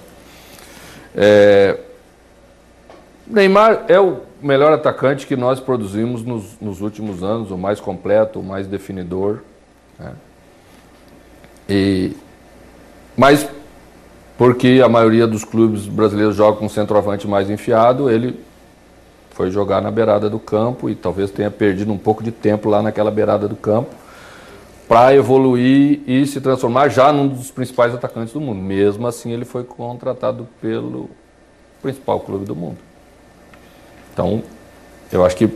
Neymar é o melhor atacante que nós produzimos nos últimos anos, o mais completo, o mais definidor. Mas porque a maioria dos clubes brasileiros joga com um centroavante mais enfiado, ele foi jogar na beirada do campo e talvez tenha perdido um pouco de tempo lá naquela beirada do campo para evoluir e se transformar já num dos principais atacantes do mundo. Mesmo assim, ele foi contratado pelo principal clube do mundo. Então, eu acho que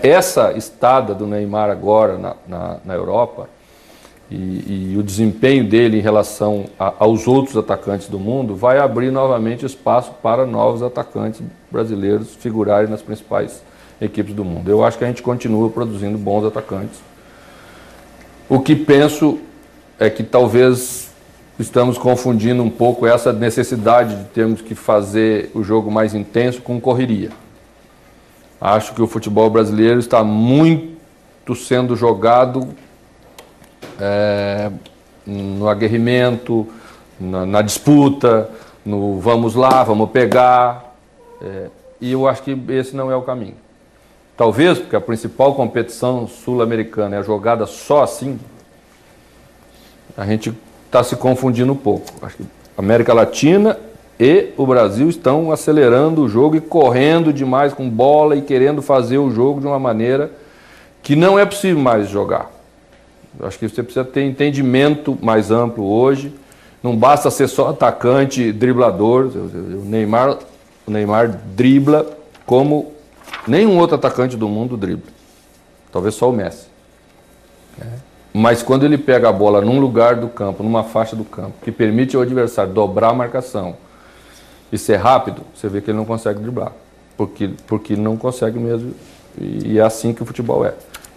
essa estada do Neymar agora na Europa e o desempenho dele em relação aos outros atacantes do mundo vai abrir novamente espaço para novos atacantes brasileiros figurarem nas principais equipes do mundo. Eu acho que a gente continua produzindo bons atacantes. O que penso é que talvez estamos confundindo um pouco essa necessidade de termos que fazer o jogo mais intenso com correria. Acho que o futebol brasileiro está muito sendo jogado no aguerrimento, na disputa, no vamos lá, vamos pegar. E eu acho que esse não é o caminho. Talvez porque a principal competição sul-americana é jogada só assim, a gente está se confundindo um pouco. Acho que a América Latina e o Brasil estão acelerando o jogo e correndo demais com bola e querendo fazer o jogo de uma maneira que não é possível mais jogar. Eu acho que você precisa ter entendimento mais amplo hoje. Não basta ser só atacante, driblador. O Neymar dribla como nenhum outro atacante do mundo dribla. Talvez só o Messi. Mas quando ele pega a bola num lugar do campo, numa faixa do campo, que permite ao adversário dobrar a marcação e ser rápido, você vê que ele não consegue driblar. Porque não consegue mesmo. E é assim que o futebol é.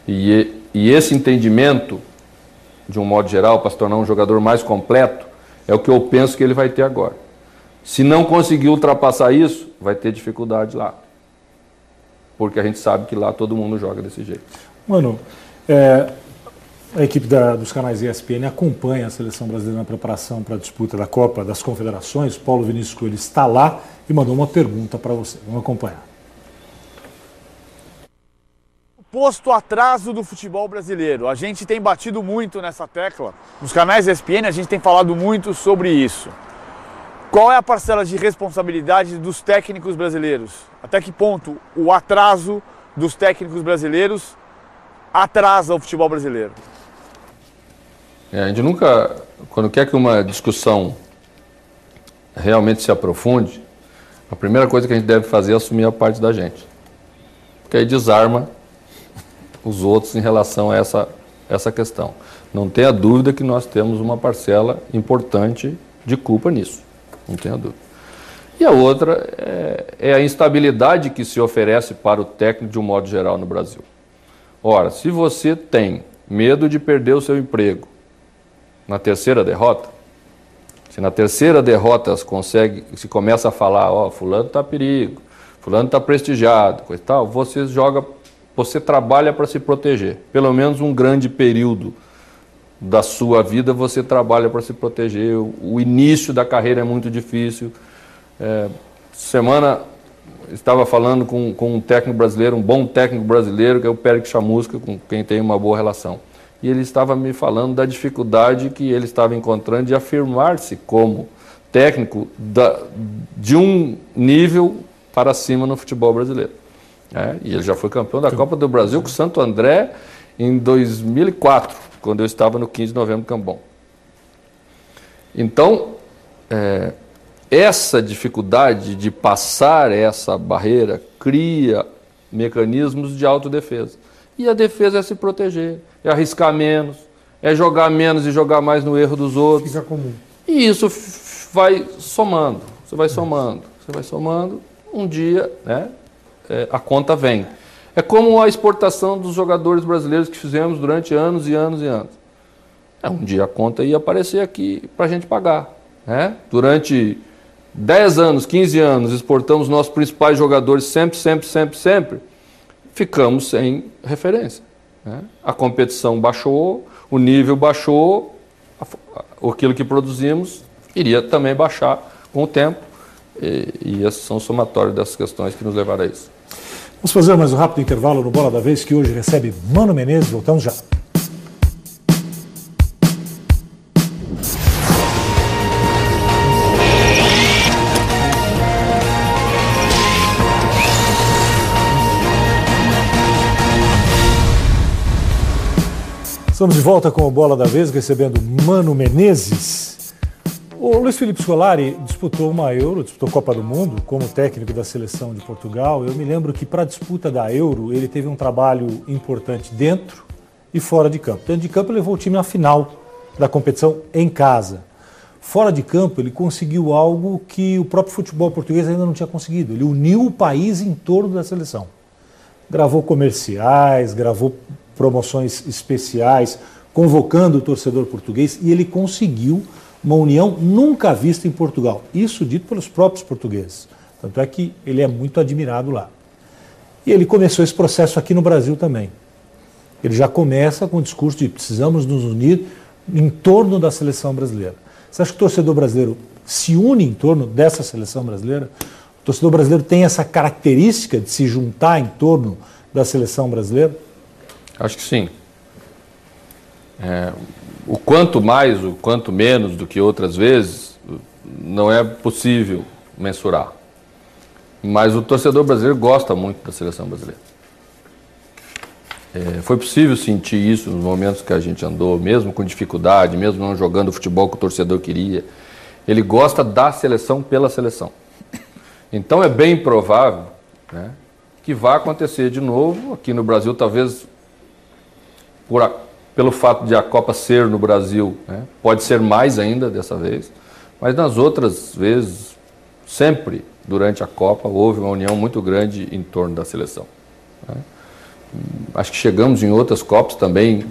E esse entendimento, de um modo geral, para se tornar um jogador mais completo, é o que eu penso que ele vai ter agora. Se não conseguir ultrapassar isso, vai ter dificuldade lá. Porque a gente sabe que lá todo mundo joga desse jeito. Mano, a equipe dos canais ESPN acompanha a seleção brasileira na preparação para a disputa da Copa das Confederações. Paulo Vinícius Coelho está lá e mandou uma pergunta para você. Vamos acompanhar. Posto atraso do futebol brasileiro. A gente tem batido muito nessa tecla. Nos canais ESPN a gente tem falado muito sobre isso. Qual é a parcela de responsabilidade dos técnicos brasileiros? Até que ponto o atraso dos técnicos brasileiros atrasa o futebol brasileiro? A gente nunca, quando quer que uma discussão realmente se aprofunde, a primeira coisa que a gente deve fazer é assumir a parte da gente. Porque aí desarma os outros em relação a essa questão. Não tenha dúvida que nós temos uma parcela importante de culpa nisso. Não tenha dúvida. E a outra é a instabilidade que se oferece para o técnico de um modo geral no Brasil. Ora, se você tem medo de perder o seu emprego na terceira derrota, se na terceira derrota se começa a falar, fulano está a perigo, fulano está prestigiado, coisa e tal, você trabalha para se proteger. Pelo menos um grande período da sua vida você trabalha para se proteger. O início da carreira é muito difícil. Semana estava falando com um técnico brasileiro, um bom técnico brasileiro, que é o Pérez Chamusca, com quem tem uma boa relação. E ele estava me falando da dificuldade que ele estava encontrando de afirmar-se como técnico de um nível para cima no futebol brasileiro. E ele já foi campeão da Copa do Brasil com o Santo André em 2004, quando eu estava no 15 de novembro no Cambon. Então, essa dificuldade de passar essa barreira cria mecanismos de autodefesa. E a defesa é se proteger, é arriscar menos, é jogar menos e jogar mais no erro dos outros. Fica comum. E isso vai somando, você vai somando, um dia, a conta vem. É como a exportação dos jogadores brasileiros que fizemos durante anos e anos e anos. Um dia a conta ia aparecer aqui para a gente pagar. Durante 10 anos, 15 anos, exportamos nossos principais jogadores sempre. Ficamos sem referência. A competição baixou, o nível baixou, aquilo que produzimos iria também baixar com o tempo. E esses são os somatórios dessas questões que nos levaram a isso. Vamos fazer mais um rápido intervalo no Bola da Vez, que hoje recebe Mano Menezes. Voltamos já. Estamos de volta com o Bola da Vez, recebendo Mano Menezes. O Luiz Felipe Scolari disputou uma Euro, disputou Copa do Mundo como técnico da seleção de Portugal. Eu me lembro que para a disputa da Euro ele teve um trabalho importante dentro e fora de campo. Dentro de campo ele levou o time à final da competição em casa. Fora de campo ele conseguiu algo que o próprio futebol português ainda não tinha conseguido. Ele uniu o país em torno da seleção. gravou comerciais, gravou promoções especiais, convocando o torcedor português, e ele conseguiu uma união nunca vista em Portugal. Isso dito pelos próprios portugueses. Tanto é que ele é muito admirado lá. E ele começou esse processo aqui no Brasil também. Ele já começa com o discurso de precisamos nos unir em torno da seleção brasileira. Você acha que o torcedor brasileiro se une em torno dessa seleção brasileira? O torcedor brasileiro tem essa característica de se juntar em torno da seleção brasileira? Acho que sim. O quanto mais, o quanto menos do que outras vezes, não é possível mensurar. Mas o torcedor brasileiro gosta muito da seleção brasileira. Foi possível sentir isso nos momentos que a gente andou, mesmo com dificuldade, mesmo não jogando o futebol que o torcedor queria. Ele gosta da seleção pela seleção. Então é bem provável, né, que vá acontecer de novo aqui no Brasil, talvez pelo fato de a Copa ser no Brasil, né, pode ser mais ainda dessa vez, mas nas outras vezes, sempre durante a Copa, houve uma união muito grande em torno da seleção. Né. Acho que chegamos em outras Copas também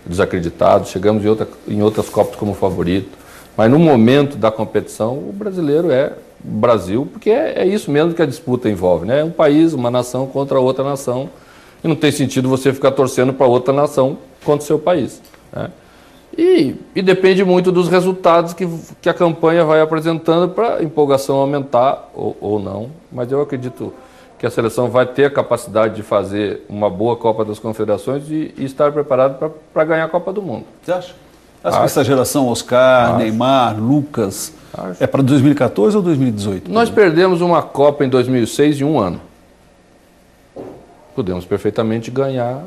desacreditados, chegamos em outras Copas como favorito, mas no momento da competição, o brasileiro é Brasil, porque é isso mesmo que a disputa envolve, né? É um país, uma nação contra outra nação, e não tem sentido você ficar torcendo para outra nação contra o seu país, né? E depende muito dos resultados que a campanha vai apresentando para a empolgação aumentar ou não, mas eu acredito que a seleção vai ter a capacidade de fazer uma boa Copa das Confederações e estar preparada para ganhar a Copa do Mundo. Você acha? Acho que essa geração, Oscar, Neymar, Lucas, é para 2014 ou 2018? Nós perdemos uma Copa em 2006 em um ano. Podemos perfeitamente ganhar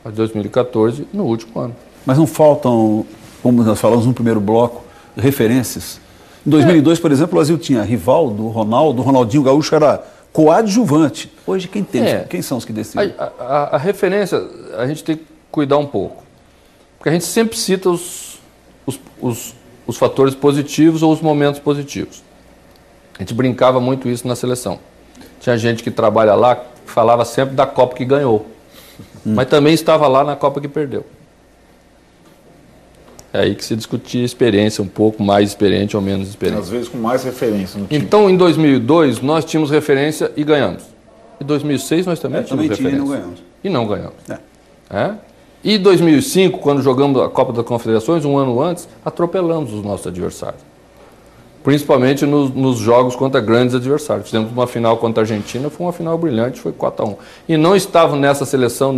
a 2014 no último ano. Mas não faltam, como nós falamos no primeiro bloco, referências? Em 2002, por exemplo, o Brasil tinha Rivaldo, Ronaldo, Ronaldinho Gaúcho era coadjuvante. Hoje quem tem? Quem são os que decidem? A referência, a gente tem que cuidar um pouco. Porque a gente sempre cita os fatores positivos ou os momentos positivos. A gente brincava muito isso na seleção. Tinha gente que trabalha lá que falava sempre da Copa que ganhou. Mas também estava lá na Copa que perdeu. É aí que se discutia experiência, um pouco mais experiente ou menos experiente. Às vezes com mais referência no time. Então, em 2002, nós tínhamos referência e ganhamos. Em 2006, nós também tínhamos referência. E não ganhamos. E não ganhamos. E em 2005, quando jogamos a Copa das Confederações, um ano antes, atropelamos os nossos adversários. Principalmente nos jogos contra grandes adversários. Fizemos uma final contra a Argentina, foi uma final brilhante, foi 4-1. E não estavam nessa seleção,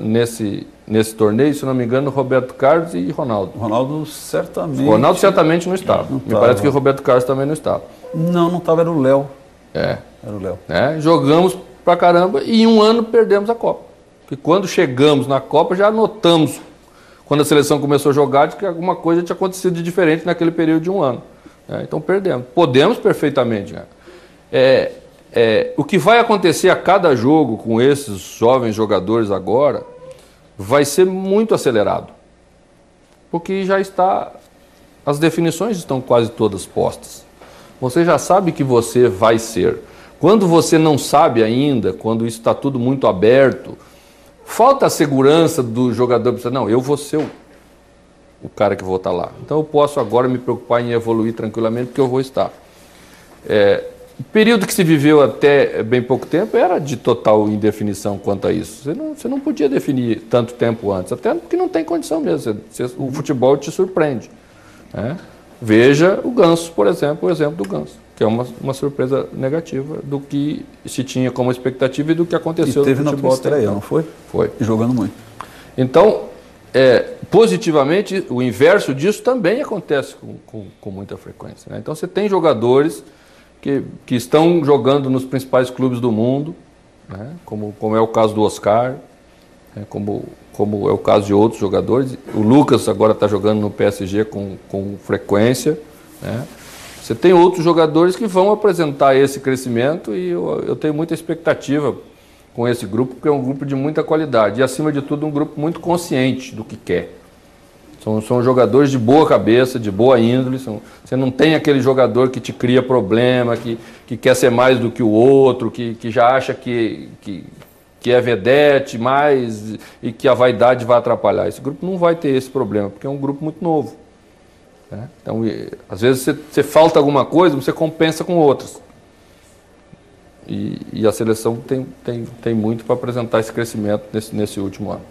nesse torneio, se não me engano, Roberto Carlos e Ronaldo. Ronaldo certamente... Ronaldo certamente não estava. Me parece que o Roberto Carlos também não estava. Não estava, era o Léo. Era o Léo. Jogamos pra caramba e em um ano perdemos a Copa. Porque quando chegamos na Copa, já notamos, quando a seleção começou a jogar, de que alguma coisa tinha acontecido de diferente naquele período de um ano. Então perdemos. Podemos perfeitamente. O que vai acontecer a cada jogo com esses jovens jogadores agora vai ser muito acelerado. Porque já está... As definições estão quase todas postas. Você já sabe que você vai ser. Quando você não sabe ainda, quando isso está tudo muito aberto, falta a segurança do jogador. Não, eu vou ser o cara que vou estar lá. Então eu posso agora me preocupar em evoluir tranquilamente, porque eu vou estar. O período que se viveu até bem pouco tempo era de total indefinição quanto a isso. Você não podia definir tanto tempo antes, até porque não tem condição mesmo. O futebol te surpreende. Veja o Ganso, por exemplo, o exemplo do Ganso, que é uma surpresa negativa do que se tinha como expectativa e do que aconteceu no futebol. Teve na tua estreia, não foi? Foi. E jogando muito. Então, positivamente, o inverso disso também acontece com muita frequência. Então, você tem jogadores que estão jogando nos principais clubes do mundo, como é o caso do Oscar, como é o caso de outros jogadores. O Lucas agora está jogando no PSG com frequência. Você tem outros jogadores que vão apresentar esse crescimento e eu tenho muita expectativa com esse grupo, porque é um grupo de muita qualidade e, acima de tudo, um grupo muito consciente do que quer. São jogadores de boa cabeça, de boa índole. Você não tem aquele jogador que te cria problema, que quer ser mais do que o outro, que já acha que é vedete mais e que a vaidade vai atrapalhar. Esse grupo não vai ter esse problema, porque é um grupo muito novo. Né? Então, às vezes você falta alguma coisa, você compensa com outras. E a seleção tem muito para apresentar esse crescimento nesse último ano.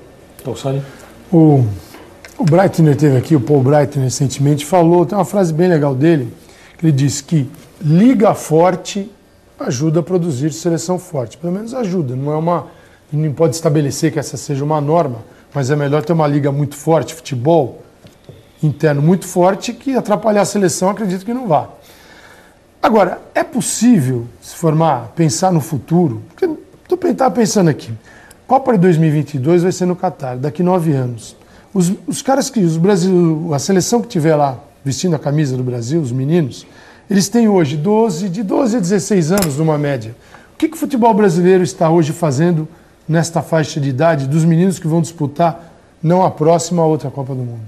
O Breitner teve aqui, o Paul Breitner recentemente falou, tem uma frase bem legal dele, que ele diz que liga forte ajuda a produzir seleção forte. Pelo menos ajuda, não pode estabelecer que essa seja uma norma, mas é melhor ter uma liga muito forte, futebol interno muito forte, que atrapalhar a seleção, acredito que não vá. Agora, é possível se formar, pensar no futuro? Porque estou pensando aqui, Copa de 2022 vai ser no Catar, daqui 9 anos. Os caras a seleção que tiver lá vestindo a camisa do Brasil, os meninos, eles têm hoje de 12 a 16 anos numa média. O que o futebol brasileiro está hoje fazendo nesta faixa de idade dos meninos que vão disputar não a próxima, a outra Copa do Mundo?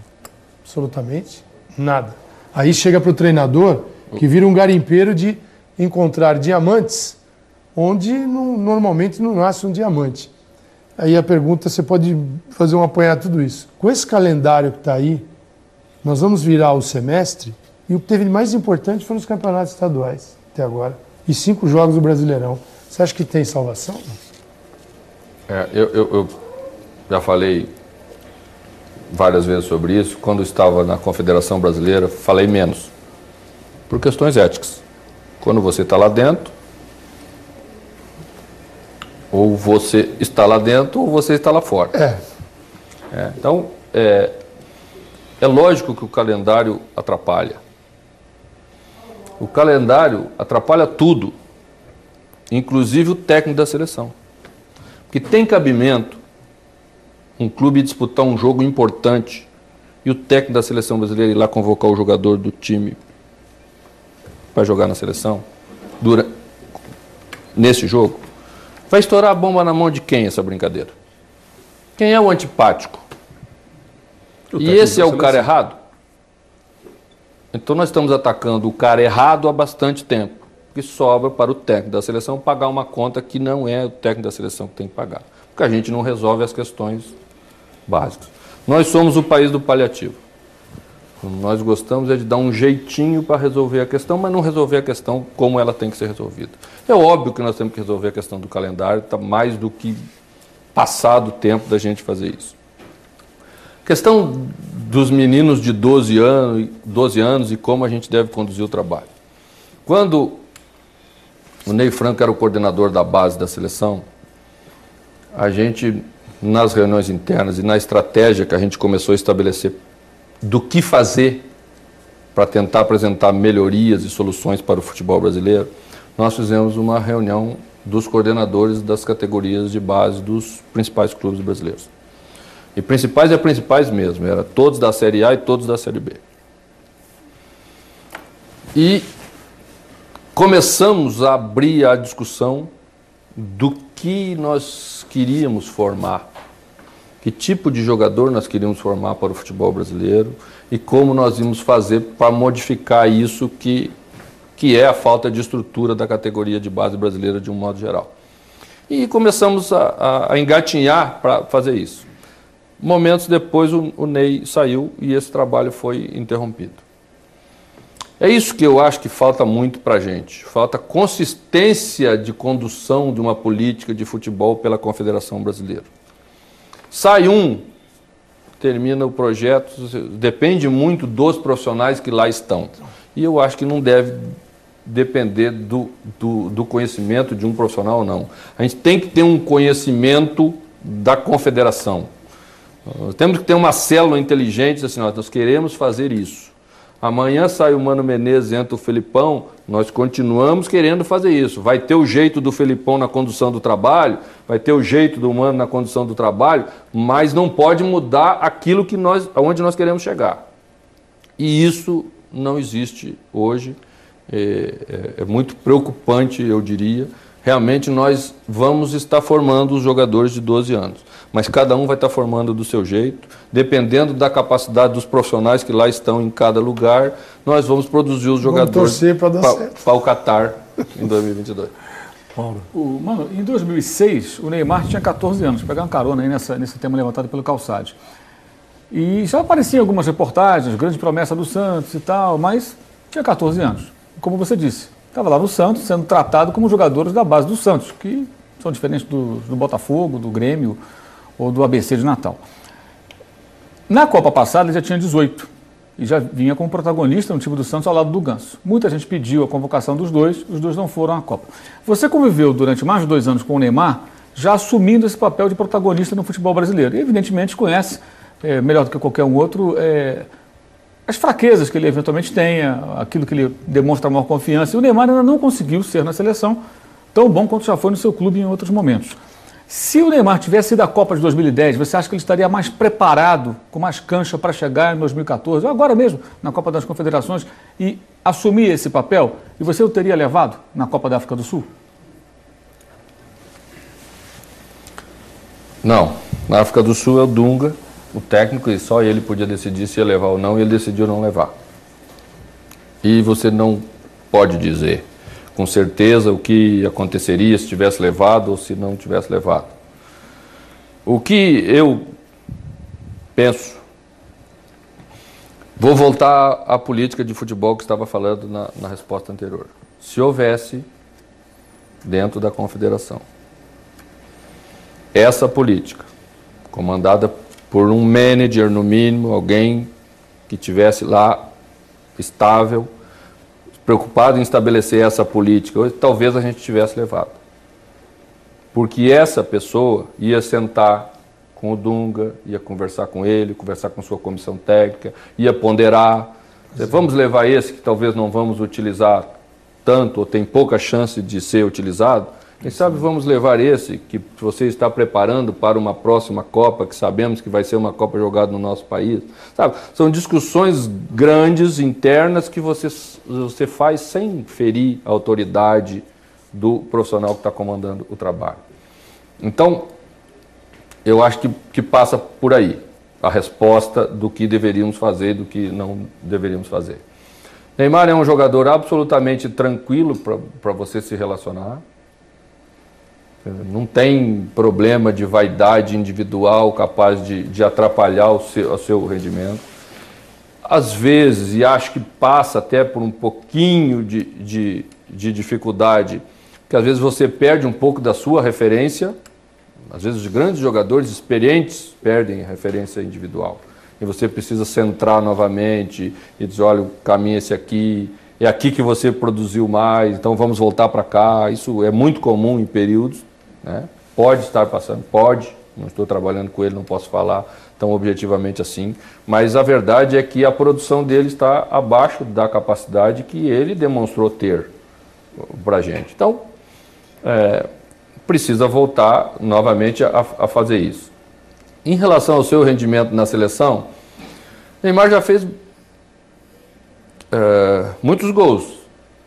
Absolutamente nada. Aí chega para o treinador que vira um garimpeiro de encontrar diamantes onde normalmente não nasce um diamante. Aí a pergunta, você pode fazer um apanhado de tudo isso. Com esse calendário que está aí, nós vamos virar o semestre e o que teve de mais importante foram os campeonatos estaduais até agora. E 5 jogos do Brasileirão. Você acha que tem salvação? Eu já falei várias vezes sobre isso. Quando estava na Confederação Brasileira, falei menos. Por questões éticas. Quando você está lá dentro, ou você está lá dentro ou você está lá fora. Então, é lógico que o calendário atrapalha. O calendário atrapalha tudo, inclusive o técnico da seleção. Porque tem cabimento um clube disputar um jogo importante e o técnico da seleção brasileira ir lá convocar o jogador do time para jogar na seleção nesse jogo? Vai estourar a bomba na mão de quem essa brincadeira? Quem é o antipático? E esse é o cara errado? Então nós estamos atacando o cara errado há bastante tempo, que sobra para o técnico da seleção pagar uma conta que não é o técnico da seleção que tem que pagar, porque a gente não resolve as questões básicas. Nós somos o país do paliativo. Nós gostamos de dar um jeitinho para resolver a questão, mas não resolver a questão como ela tem que ser resolvida. É óbvio que nós temos que resolver a questão do calendário, está mais do que passado o tempo da gente fazer isso. Questão dos meninos de 12 anos e como a gente deve conduzir o trabalho. Quando o Ney Franco era o coordenador da base da seleção, a gente, nas reuniões internas e na estratégia que a gente começou a estabelecer do que fazer para tentar apresentar melhorias e soluções para o futebol brasileiro, nós fizemos uma reunião dos coordenadores das categorias de base dos principais clubes brasileiros. E principais mesmo, era todos da Série A e todos da Série B. E começamos a abrir a discussão do que nós queríamos formar. Que tipo de jogador nós queríamos formar para o futebol brasileiro e como nós íamos fazer para modificar isso que é a falta de estrutura da categoria de base brasileira de um modo geral. E começamos a engatinhar para fazer isso. Momentos depois o Ney saiu e esse trabalho foi interrompido. É isso que eu acho que falta muito para a gente. Falta consistência de condução de uma política de futebol pela Confederação Brasileira. Sai termina o projeto, depende muito dos profissionais que lá estão. E eu acho que não deve depender do conhecimento de um profissional ou não. A gente tem que ter um conhecimento da confederação. Temos que ter uma célula inteligente, assim, nós queremos fazer isso. Amanhã sai o Mano Menezes, entra o Felipão, nós continuamos querendo fazer isso. Vai ter o jeito do Felipão na condução do trabalho, vai ter o jeito do Mano na condução do trabalho, mas não pode mudar aquilo que aonde nós queremos chegar. E isso não existe hoje. É muito preocupante, eu diria, realmente nós vamos estar formando os jogadores de 12 anos. Mas cada um vai estar formando do seu jeito, dependendo da capacidade dos profissionais que lá estão em cada lugar, nós vamos produzir os jogadores para o Qatar em 2022. Mano, em 2006, o Neymar tinha 14 anos, pegar uma carona aí nesse tema levantado pelo Calçade. E já apareciam algumas reportagens, grande promessa do Santos e tal, mas tinha 14 anos. Como você disse, estava lá no Santos, sendo tratado como jogadores da base do Santos, que são diferentes do Botafogo, do Grêmio ou do ABC de Natal. Na Copa passada ele já tinha 18 e já vinha como protagonista no time do Santos ao lado do Ganso. Muita gente pediu a convocação dos dois, os dois não foram à Copa. Você conviveu durante mais de 2 anos com o Neymar, já assumindo esse papel de protagonista no futebol brasileiro. E evidentemente conhece, melhor do que qualquer um outro, as fraquezas que ele eventualmente tenha, aquilo que ele demonstra maior confiança. E o Neymar ainda não conseguiu ser na seleção tão bom quanto já foi no seu clube em outros momentos. Se o Neymar tivesse ido à Copa de 2010, você acha que ele estaria mais preparado, com mais cancha para chegar em 2014, ou agora mesmo, na Copa das Confederações, e assumir esse papel? E você o teria levado na Copa da África do Sul? Não. Na África do Sul é o Dunga, o técnico, e só ele podia decidir se ia levar ou não, e ele decidiu não levar. E você não pode dizer com certeza o que aconteceria se tivesse levado ou se não tivesse levado. O que eu penso, vou voltar à política de futebol que estava falando na resposta anterior. Se houvesse, dentro da confederação, essa política, comandada por um manager, no mínimo, alguém que tivesse lá estável, preocupado em estabelecer essa política, talvez a gente tivesse levado. Porque essa pessoa ia sentar com o Dunga, ia conversar com ele, conversar com sua comissão técnica, ia ponderar. Vamos levar esse que talvez não vamos utilizar tanto, ou tem pouca chance de ser utilizado? Quem sabe vamos levar esse que você está preparando para uma próxima Copa, que sabemos que vai ser uma Copa jogada no nosso país. Sabe? São discussões grandes, internas, que você faz sem ferir a autoridade do profissional que está comandando o trabalho. Então, eu acho que passa por aí a resposta do que deveríamos fazer e do que não deveríamos fazer. Neymar é um jogador absolutamente tranquilo para você se relacionar. Não tem problema de vaidade individual capaz de atrapalhar o seu rendimento. Às vezes, e acho que passa até por um pouquinho de dificuldade, que às vezes você perde um pouco da sua referência. Às vezes os grandes jogadores experientes perdem a referência individual. E você precisa centrar novamente e dizer, olha, o caminho é esse aqui, é aqui que você produziu mais, então vamos voltar para cá. Isso é muito comum em períodos. Né? Pode estar passando, pode, não estou trabalhando com ele, não posso falar tão objetivamente assim, mas a verdade é que a produção dele está abaixo da capacidade que ele demonstrou ter para a gente. Então, precisa voltar novamente a fazer isso. Em relação ao seu rendimento na seleção, Neymar já fez muitos gols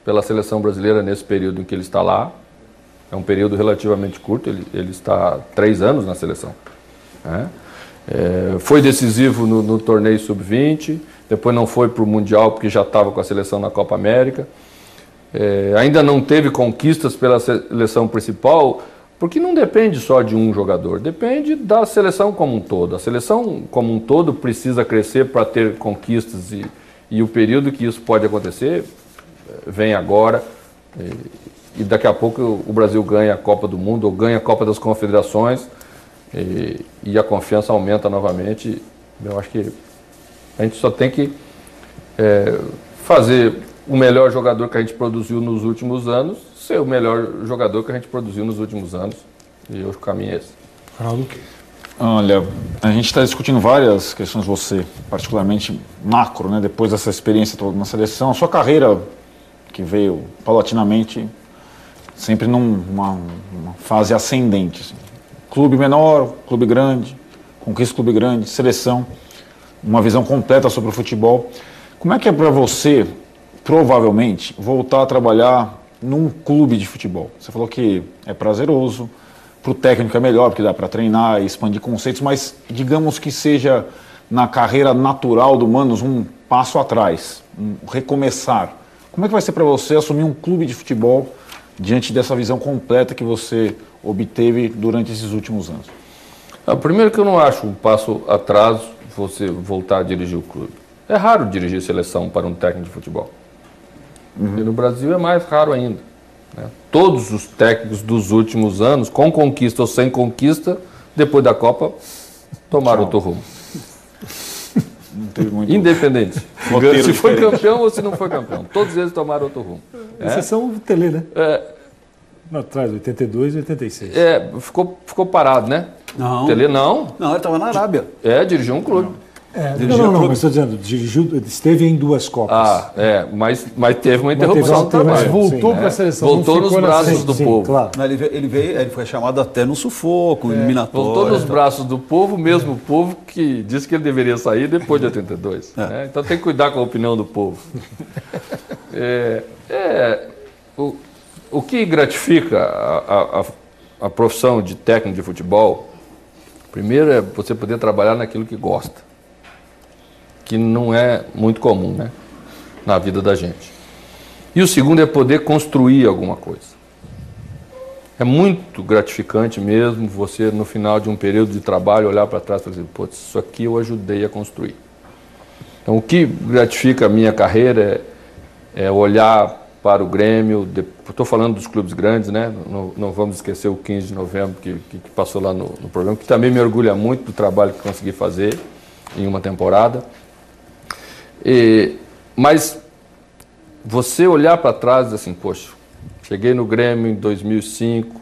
pela seleção brasileira nesse período em que ele está lá. É um período relativamente curto, ele está há 3 anos na seleção. Né? Foi decisivo no torneio Sub-20, depois não foi para o Mundial porque já estava com a seleção na Copa América. Ainda não teve conquistas pela seleção principal, porque não depende só de um jogador, depende da seleção como um todo. A seleção como um todo precisa crescer para ter conquistas e o período que isso pode acontecer vem agora. E daqui a pouco o Brasil ganha a Copa do Mundo ou ganha a Copa das Confederações e a confiança aumenta novamente. Eu acho que a gente só tem que fazer o melhor jogador que a gente produziu nos últimos anos ser o melhor jogador que a gente produziu nos últimos anos. E hoje o caminho é esse. Olha, a gente está discutindo várias questões, você particularmente macro, né? Depois dessa experiência toda na seleção, a sua carreira que veio paulatinamente sempre numa fase ascendente. Assim. Clube menor, clube grande, conquista clube grande, seleção, uma visão completa sobre o futebol. Como é que é para você, provavelmente, voltar a trabalhar num clube de futebol? Você falou que é prazeroso, para o técnico é melhor, porque dá para treinar e expandir conceitos, mas digamos que seja na carreira natural do Manos um passo atrás, um recomeçar. Como é que vai ser para você assumir um clube de futebol diante dessa visão completa que você obteve durante esses últimos anos? Primeiro que eu não acho um passo atrás você voltar a dirigir o clube. É raro dirigir seleção para um técnico de futebol. E no Brasil é mais raro ainda. Né? Todos os técnicos dos últimos anos, com conquista ou sem conquista, depois da Copa, tomaram outro rumo. Não teve muito Independente. roteiro Se foi diferente. campeão ou se não foi campeão. Todos eles tomaram outro rumo. Exceção o Tele, né? É, Lá atrás, 82 e 86. ficou parado, né? Não. Tele não. Não, ele estava na Arábia. Dirigiu um clube. Não, mas estou dizendo, esteve em 2 Copas. Mas teve uma interrupção do teve uma- trabalho. Voltou sim, para a seleção. não Voltou nos ficou na braços seleção. do povo. Claro. Não, ele foi chamado até no sufoco, eliminatório. Voltou nos braços do povo, o mesmo povo que disse que ele deveria sair depois de 82. Né? Então tem que cuidar com a opinião do povo. O que gratifica a profissão de técnico de futebol, primeiro é você poder trabalhar naquilo que gosta, que não é muito comum, né, na vida da gente. E o segundo é poder construir alguma coisa. É muito gratificante mesmo você, no final de um período de trabalho, olhar para trás e dizer, pô, isso aqui eu ajudei a construir. Então, o que gratifica a minha carreira é olhar para o Grêmio, estou falando dos clubes grandes, né? Não vamos esquecer o 15 de novembro que passou lá no programa, que também me orgulha muito do trabalho que consegui fazer em uma temporada. Mas você olhar para trás e dizer assim, poxa, cheguei no Grêmio em 2005,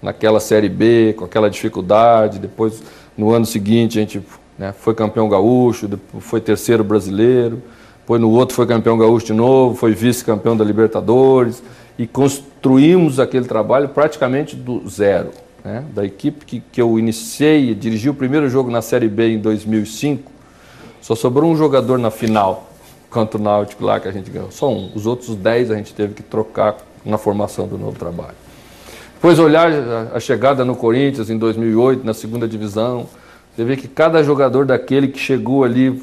naquela Série B, com aquela dificuldade, depois no ano seguinte a gente, né, foi campeão gaúcho, depois foi terceiro brasileiro, depois no outro foi campeão gaúcho de novo, foi vice-campeão da Libertadores, e construímos aquele trabalho praticamente do zero. Né? Da equipe que eu iniciei e dirigi o primeiro jogo na Série B em 2005, só sobrou um jogador na final contra o Náutico lá que a gente ganhou, só um. Os outros 10 a gente teve que trocar na formação do novo trabalho. Depois olhar a chegada no Corinthians em 2008, na segunda divisão, você vê que cada jogador daquele que chegou ali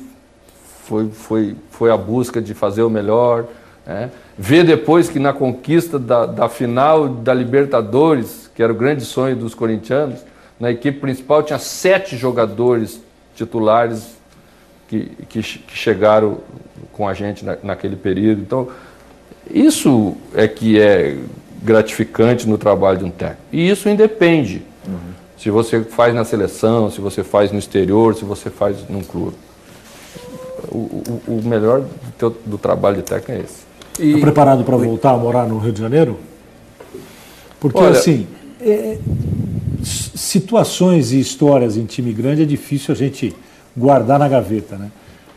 foi a busca de fazer o melhor. Né? Ver depois que na conquista da final da Libertadores, que era o grande sonho dos corintianos, na equipe principal tinha 7 jogadores titulares que chegaram com a gente naquele período. Então, isso é que é gratificante no trabalho de um técnico. E isso independe se você faz na seleção, se você faz no exterior, se você faz num clube. O melhor do trabalho de técnico é esse. Está preparado para voltar a morar no Rio de Janeiro? Porque, Olha, assim, situações e histórias em time grande é difícil a gente guardar na gaveta, né?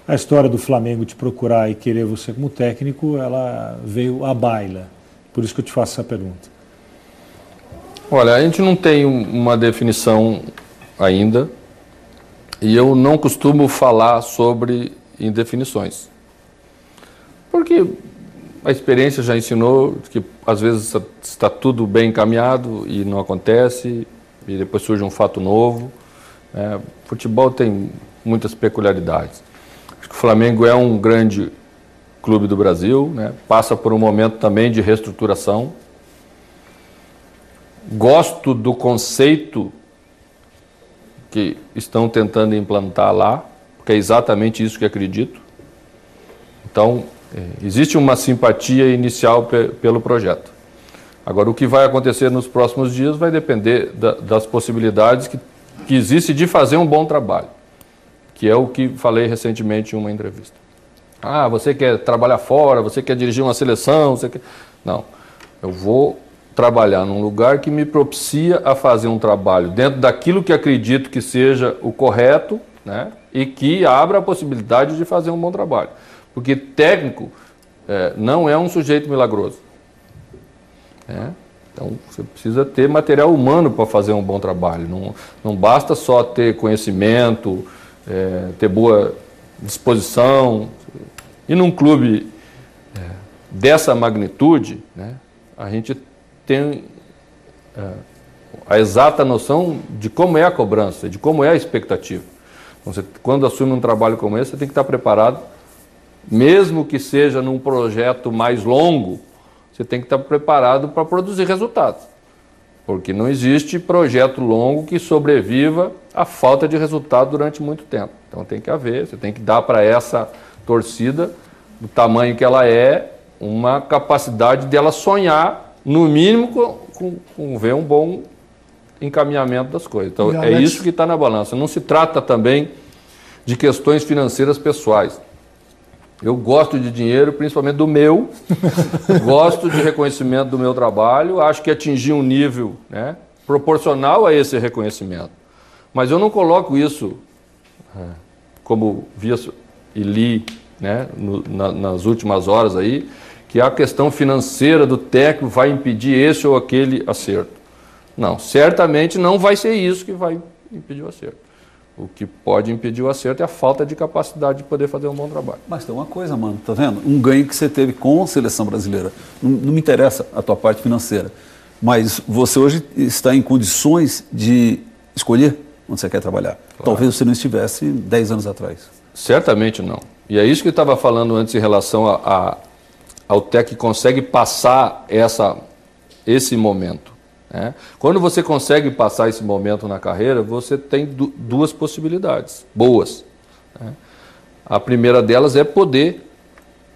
A história do Flamengo te procurar e querer você como técnico, ela veio à baila. Por isso que eu te faço essa pergunta. Olha, a gente não tem uma definição ainda e eu não costumo falar sobre indefinições. Porque a experiência já ensinou que às vezes está tudo bem encaminhado e não acontece e depois surge um fato novo. Futebol tem muitas peculiaridades. Acho que o Flamengo é um grande clube do Brasil, né? Passa por um momento também de reestruturação. Gosto do conceito que estão tentando implantar lá, porque é exatamente isso que acredito. Então, existe uma simpatia inicial pelo projeto. Agora, o que vai acontecer nos próximos dias vai depender das possibilidades que existe de fazer um bom trabalho, que é o que falei recentemente em uma entrevista. Ah, você quer trabalhar fora, você quer dirigir uma seleção, você quer... Não, eu vou trabalhar num lugar que me propicia a fazer um trabalho dentro daquilo que acredito que seja o correto, né? E que abra a possibilidade de fazer um bom trabalho. Porque técnico não é um sujeito milagroso. Então, você precisa ter material humano para fazer um bom trabalho. Não basta só ter conhecimento, ter boa disposição. E num clube dessa magnitude, né, a gente tem a exata noção de como é a cobrança, de como é a expectativa. Então, você, quando assume um trabalho como esse, você tem que estar preparado, mesmo que seja num projeto mais longo, você tem que estar preparado para produzir resultados. Porque não existe projeto longo que sobreviva à falta de resultado durante muito tempo. Então tem que haver, você tem que dar para essa torcida, do tamanho que ela é, uma capacidade dela sonhar, no mínimo, com ver um bom encaminhamento das coisas. Então é isso que está na balança. Não se trata também de questões financeiras pessoais. Eu gosto de dinheiro, principalmente do meu, gosto de reconhecimento do meu trabalho, acho que atingi um nível, né, proporcional a esse reconhecimento. Mas eu não coloco isso, como vi e li, né, nas últimas horas aí, que a questão financeira do técnico vai impedir esse ou aquele acerto. Não, certamente não vai ser isso que vai impedir o acerto. O que pode impedir o acerto é a falta de capacidade de poder fazer um bom trabalho. Mas tem uma coisa, mano, tá vendo? Um ganho que você teve com a seleção brasileira. Não me interessa a tua parte financeira, mas você hoje está em condições de escolher onde você quer trabalhar. Claro. Talvez você não estivesse 10 anos atrás. Certamente não. E é isso que eu estava falando antes em relação ao técnico que consegue passar esse momento. Quando você consegue passar esse momento na carreira, você tem duas possibilidades boas. A primeira delas é poder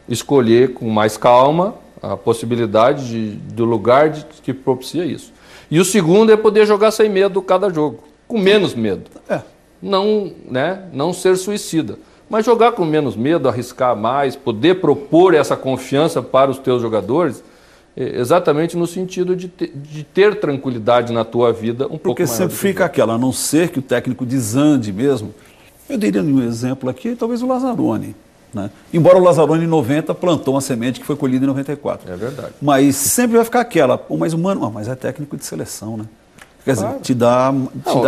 escolher com mais calma a possibilidade do lugar que propicia isso. E o segundo é poder jogar sem medo cada jogo, com menos medo. Não ser suicida, mas jogar com menos medo, arriscar mais, poder propor essa confiança para os teus jogadores, exatamente no sentido de ter tranquilidade na tua vida um pouco maior. Porque sempre fica aquela, a não ser que o técnico desande mesmo. Eu daria um exemplo aqui, talvez o Lazzaroni. Né? Embora o Lazzaroni em 90 plantou uma semente que foi colhida em 94. É verdade. Mas sempre vai ficar aquela, mas é técnico de seleção, né? Quer dizer, te dá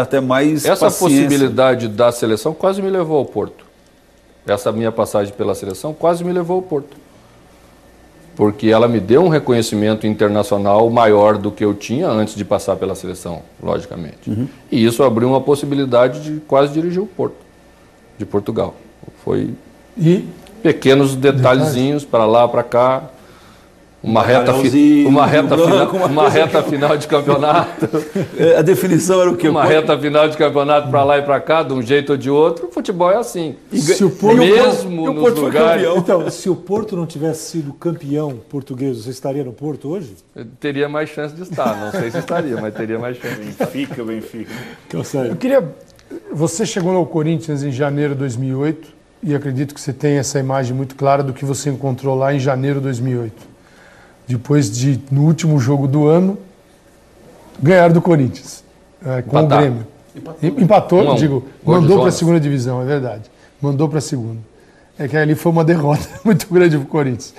até mais essa paciência. Possibilidade da seleção quase me levou ao Porto. Essa minha passagem pela seleção quase me levou ao Porto. Porque ela me deu um reconhecimento internacional maior do que eu tinha antes de passar pela seleção, logicamente. Uhum. E isso abriu uma possibilidade de quase dirigir o Porto, de Portugal. Foi pequenos detalhezinhos para lá, para cá, uma reta final de campeonato. A definição era o quê? Uma reta final de campeonato para lá e para cá, de um jeito ou de outro. O futebol é assim. Se o Porto, mesmo nos lugares... Então, se o Porto não tivesse sido campeão português, você estaria no Porto hoje? Eu teria mais chance de estar. Não sei se estaria, mas teria mais chance. Benfica. Eu queria... Você chegou ao Corinthians em janeiro de 2008 e acredito que você tem essa imagem muito clara do que você encontrou lá em janeiro de 2008. Depois de, no último jogo do ano, ganhar do Corinthians, com o Grêmio. Empatou, mandou para a segunda divisão, é verdade. Mandou para a segunda. É que ali foi uma derrota muito grande para o Corinthians.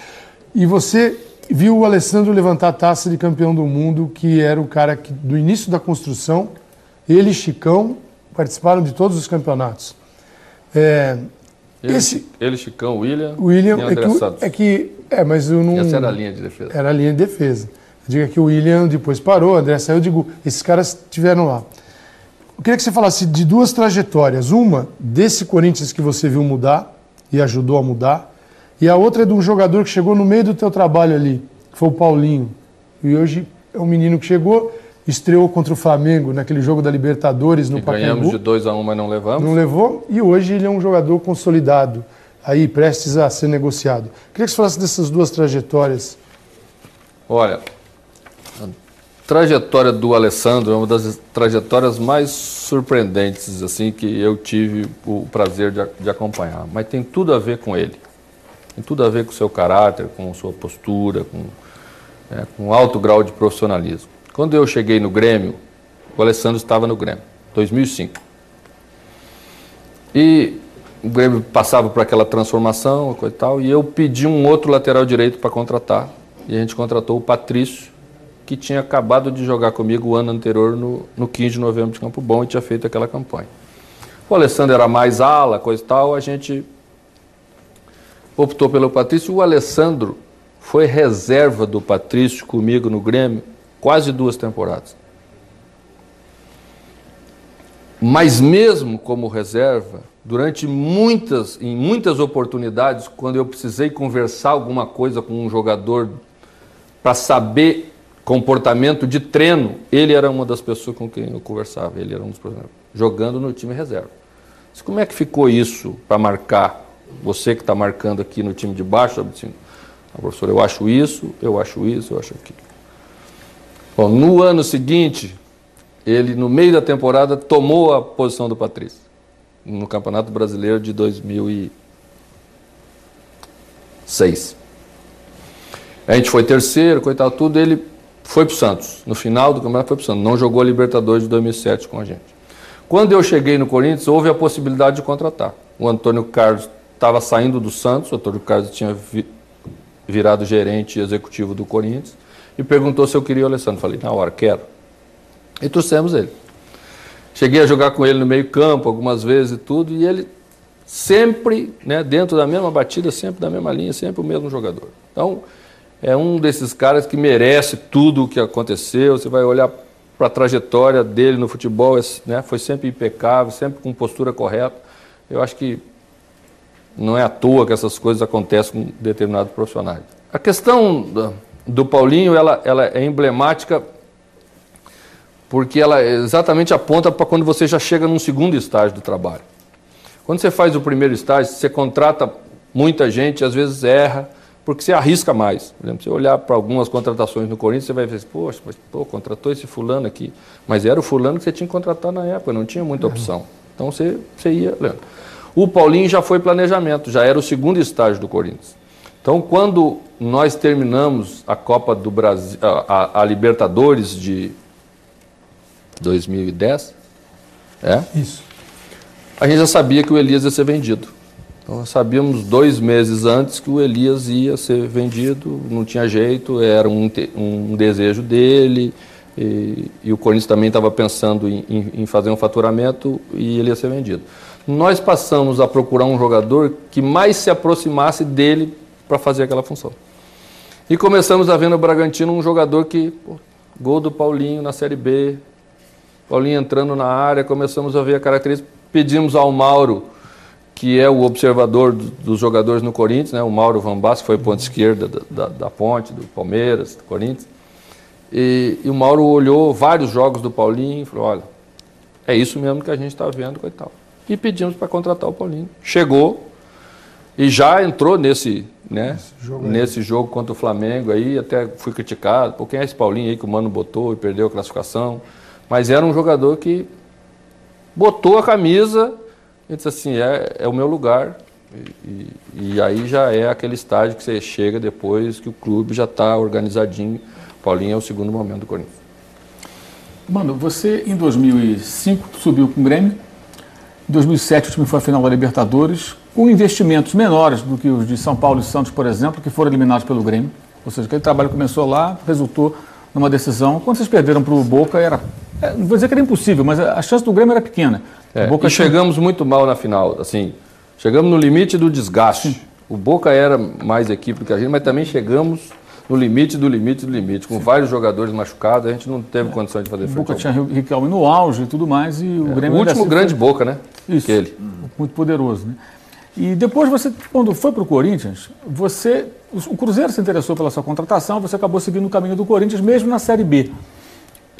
E você viu o Alessandro levantar a taça de campeão do mundo, que era o cara que, do início da construção, ele e Chicão participaram de todos os campeonatos. Ele, Chicão, William e André Santos. Mas eu não... Essa era a linha de defesa. Era a linha de defesa. Eu digo que o William depois parou, o André saiu, eu digo, esses caras estiveram lá. Eu queria que você falasse de duas trajetórias. Uma, desse Corinthians que você viu mudar e ajudou a mudar, e a outra é de um jogador que chegou no meio do teu trabalho ali, que foi o Paulinho. E hoje é um menino que chegou, estreou contra o Flamengo naquele jogo da Libertadores no Pacaembu. Ganhamos de 2-1, mas não levamos. Não levou, e hoje ele é um jogador consolidado, aí prestes a ser negociado. Queria que você falasse dessas duas trajetórias. Olha, a trajetória do Alessandro é uma das trajetórias mais surpreendentes assim, que eu tive o prazer de acompanhar. Mas tem tudo a ver com ele. Tem tudo a ver com o seu caráter, com sua postura, com alto grau de profissionalismo. Quando eu cheguei no Grêmio, o Alessandro estava no Grêmio, 2005. E o Grêmio passava por aquela transformação, coisa e tal, e eu pedi um outro lateral direito para contratar. E a gente contratou o Patrício, que tinha acabado de jogar comigo o ano anterior no 15 de novembro de Campo Bom e tinha feito aquela campanha. O Alessandro era mais ala, coisa e tal, a gente optou pelo Patrício. O Alessandro foi reserva do Patrício comigo no Grêmio quase 2 temporadas. Mas mesmo como reserva, em muitas oportunidades, quando eu precisei conversar alguma coisa com um jogador para saber comportamento de treino, ele era uma das pessoas com quem eu conversava, ele era um dos profissionais, jogando no time reserva. Mas como é que ficou isso para marcar? Você que está marcando aqui no time de baixo, assim, professor, eu acho isso, eu acho isso, eu acho aquilo. Bom, no ano seguinte, ele, no meio da temporada, tomou a posição do Patrício, no Campeonato Brasileiro de 2006. A gente foi terceiro, coitado, tudo, ele foi para o Santos. No final do campeonato foi para o Santos. Não jogou a Libertadores de 2007 com a gente. Quando eu cheguei no Corinthians, houve a possibilidade de contratar. O Antônio Carlos estava saindo do Santos, o Antônio Carlos tinha virado gerente executivo do Corinthians, e perguntou se eu queria o Alessandro. Falei, na hora, quero. E trouxemos ele. Cheguei a jogar com ele no meio campo algumas vezes e tudo, e ele sempre, né, dentro da mesma batida, sempre da mesma linha, sempre o mesmo jogador. Então, é um desses caras que merece tudo o que aconteceu. Você vai olhar para a trajetória dele no futebol, né, foi sempre impecável, sempre com postura correta. Eu acho que não é à toa que essas coisas acontecem com determinados profissionais. A questão do Paulinho, ela é emblemática porque ela exatamente aponta para quando você já chega num segundo estágio do trabalho. Quando você faz o primeiro estágio, você contrata muita gente, às vezes erra, porque você arrisca mais. Por exemplo, você olhar para algumas contratações no Corinthians, você vai ver, poxa, mas contratou esse fulano aqui. Mas era o fulano que você tinha que contratar na época, não tinha muita opção. Então você ia lendo. O Paulinho já foi planejamento, já era o segundo estágio do Corinthians. Então, quando nós terminamos a Copa do Brasil, a Libertadores de 2010, Isso. A gente já sabia que o Elias ia ser vendido. Então, nós sabíamos 2 meses antes que o Elias ia ser vendido, não tinha jeito, era um desejo dele, e o Corinthians também estava pensando em fazer um faturamento e ele ia ser vendido. Nós passamos a procurar um jogador que mais se aproximasse dele para fazer aquela função. E começamos a ver no Bragantino um jogador que, gol do Paulinho na Série B, Paulinho entrando na área, começamos a ver a característica, pedimos ao Mauro, que é o observador dos jogadores no Corinthians, né? O Mauro Van Basten, que foi ponta esquerda da Ponte, do Palmeiras, do Corinthians, e o Mauro olhou vários jogos do Paulinho e falou, olha, é isso mesmo que a gente está vendo, coitado. E pedimos para contratar o Paulinho. Chegou e já entrou nesse jogo contra o Flamengo aí, até fui criticado, pô, quem é esse Paulinho aí que o Mano botou e perdeu a classificação? Mas era um jogador que botou a camisa e disse assim, é o meu lugar. E aí já é aquele estágio que você chega depois que o clube já está organizadinho. O Paulinho é o segundo momento do Corinthians. Mano, você em 2005 subiu com o Grêmio. Em 2007 o time foi à final da Libertadores, com investimentos menores do que os de São Paulo e Santos, por exemplo, que foram eliminados pelo Grêmio. Ou seja, aquele trabalho começou lá, resultou numa decisão. Quando vocês perderam para o Boca, não vou dizer que era impossível, mas a chance do Grêmio era pequena. E chegamos muito mal na final, assim, chegamos no limite do desgaste. Sim. O Boca era mais equipe do que a gente, mas também chegamos no limite do limite do limite, com vários jogadores machucados, a gente não teve condição de fazer frente. O Boca tinha Riquelme no auge e tudo mais, e o Grêmio... O último grande Boca, né? Isso, aquele. Muito poderoso, né? E depois você, quando foi para o Corinthians, o Cruzeiro se interessou pela sua contratação, você acabou seguindo o caminho do Corinthians, mesmo na Série B.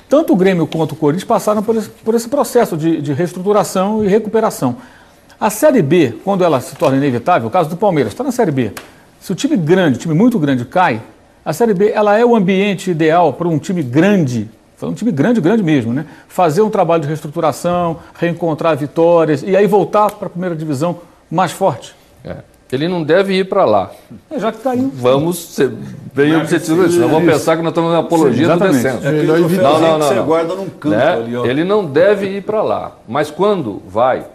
Tanto o Grêmio quanto o Corinthians passaram por esse processo de reestruturação e recuperação. A Série B, quando ela se torna inevitável, o caso do Palmeiras, está na Série B. Se o time muito grande cai, a Série B ela é o ambiente ideal para um time grande, um time grande mesmo, né? Fazer um trabalho de reestruturação, reencontrar vitórias e aí voltar para a primeira divisão mais forte. Ele não deve ir para lá. Já que caiu. Vamos ser bem objetivos. Não vamos pensar que nós estamos na apologia do descenso. Não. Você guarda num canto, né? Ali, ó. Ele não deve ir para lá. Mas quando vai,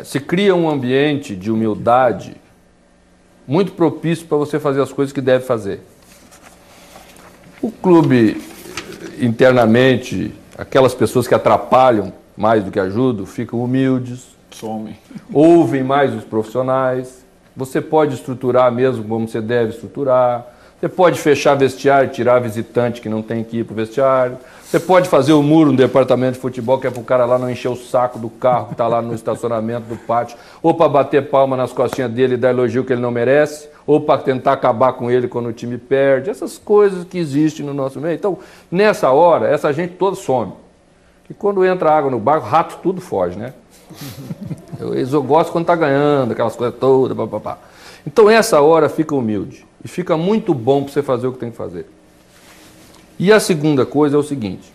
se cria um ambiente de humildade muito propício para você fazer as coisas que deve fazer. O clube, internamente, aquelas pessoas que atrapalham mais do que ajudam, ficam humildes, somem, ouvem mais os profissionais, Você pode estruturar mesmo como você deve estruturar. Você pode fechar vestiário, tirar visitante que não tem que ir para o vestiário. Você pode fazer o muro no departamento de futebol, que é para o cara lá não encher o saco do carro que está lá no estacionamento do pátio, ou para bater palma nas costinhas dele e dar elogio que ele não merece, ou para tentar acabar com ele quando o time perde. Essas coisas que existem no nosso meio. Então, nessa hora, essa gente toda some. E quando entra água no barco, rato tudo foge, né? Eu gosto quando está ganhando, aquelas coisas todas, papapá. Então, essa hora fica humilde. E fica muito bom para você fazer o que tem que fazer. E a segunda coisa é o seguinte: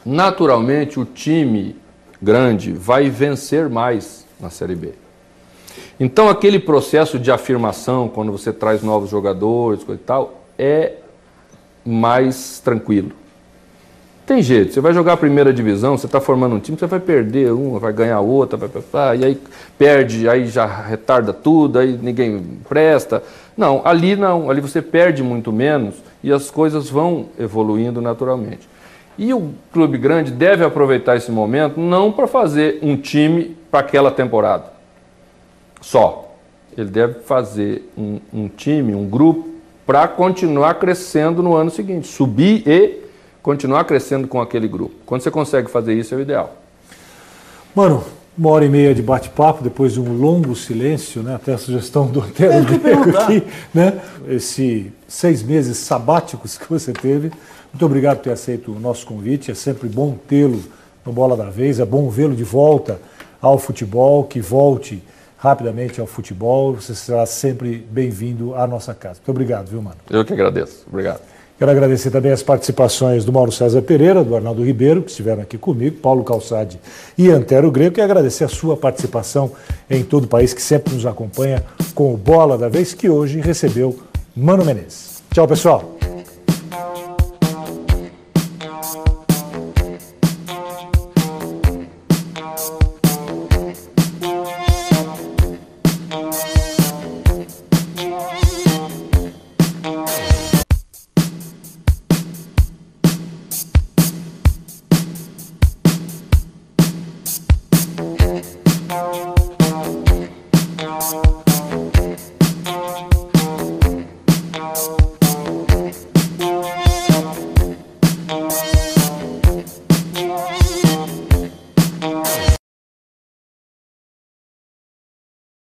naturalmente o time grande vai vencer mais na Série B. Então aquele processo de afirmação, quando você traz novos jogadores, coisa e tal, é mais tranquilo. Tem jeito, você vai jogar a primeira divisão, você está formando um time, você vai perder uma, vai ganhar outra, e aí perde, aí já retarda tudo, aí ninguém presta. Não, ali você perde muito menos e as coisas vão evoluindo naturalmente. E o clube grande deve aproveitar esse momento não para fazer um time para aquela temporada só. Ele deve fazer um time, um grupo, para continuar crescendo no ano seguinte, subir e continuar crescendo com aquele grupo. Quando você consegue fazer isso, é o ideal. Mano, 1h30 de bate-papo, depois de um longo silêncio, né? Até a sugestão do Antero aqui, né? Esses 6 meses sabáticos que você teve. Muito obrigado por ter aceito o nosso convite. É sempre bom tê-lo no Bola da Vez, é bom vê-lo de volta ao futebol, que volte rapidamente ao futebol. Você será sempre bem-vindo à nossa casa. Muito obrigado, viu, mano? Eu que agradeço. Obrigado. Quero agradecer também as participações do Mauro César Pereira, do Arnaldo Ribeiro, que estiveram aqui comigo, Paulo Calçade e Antero Greco, e agradecer a sua participação em todo o país, que sempre nos acompanha com o Bola da Vez, que hoje recebeu Mano Menezes. Tchau, pessoal!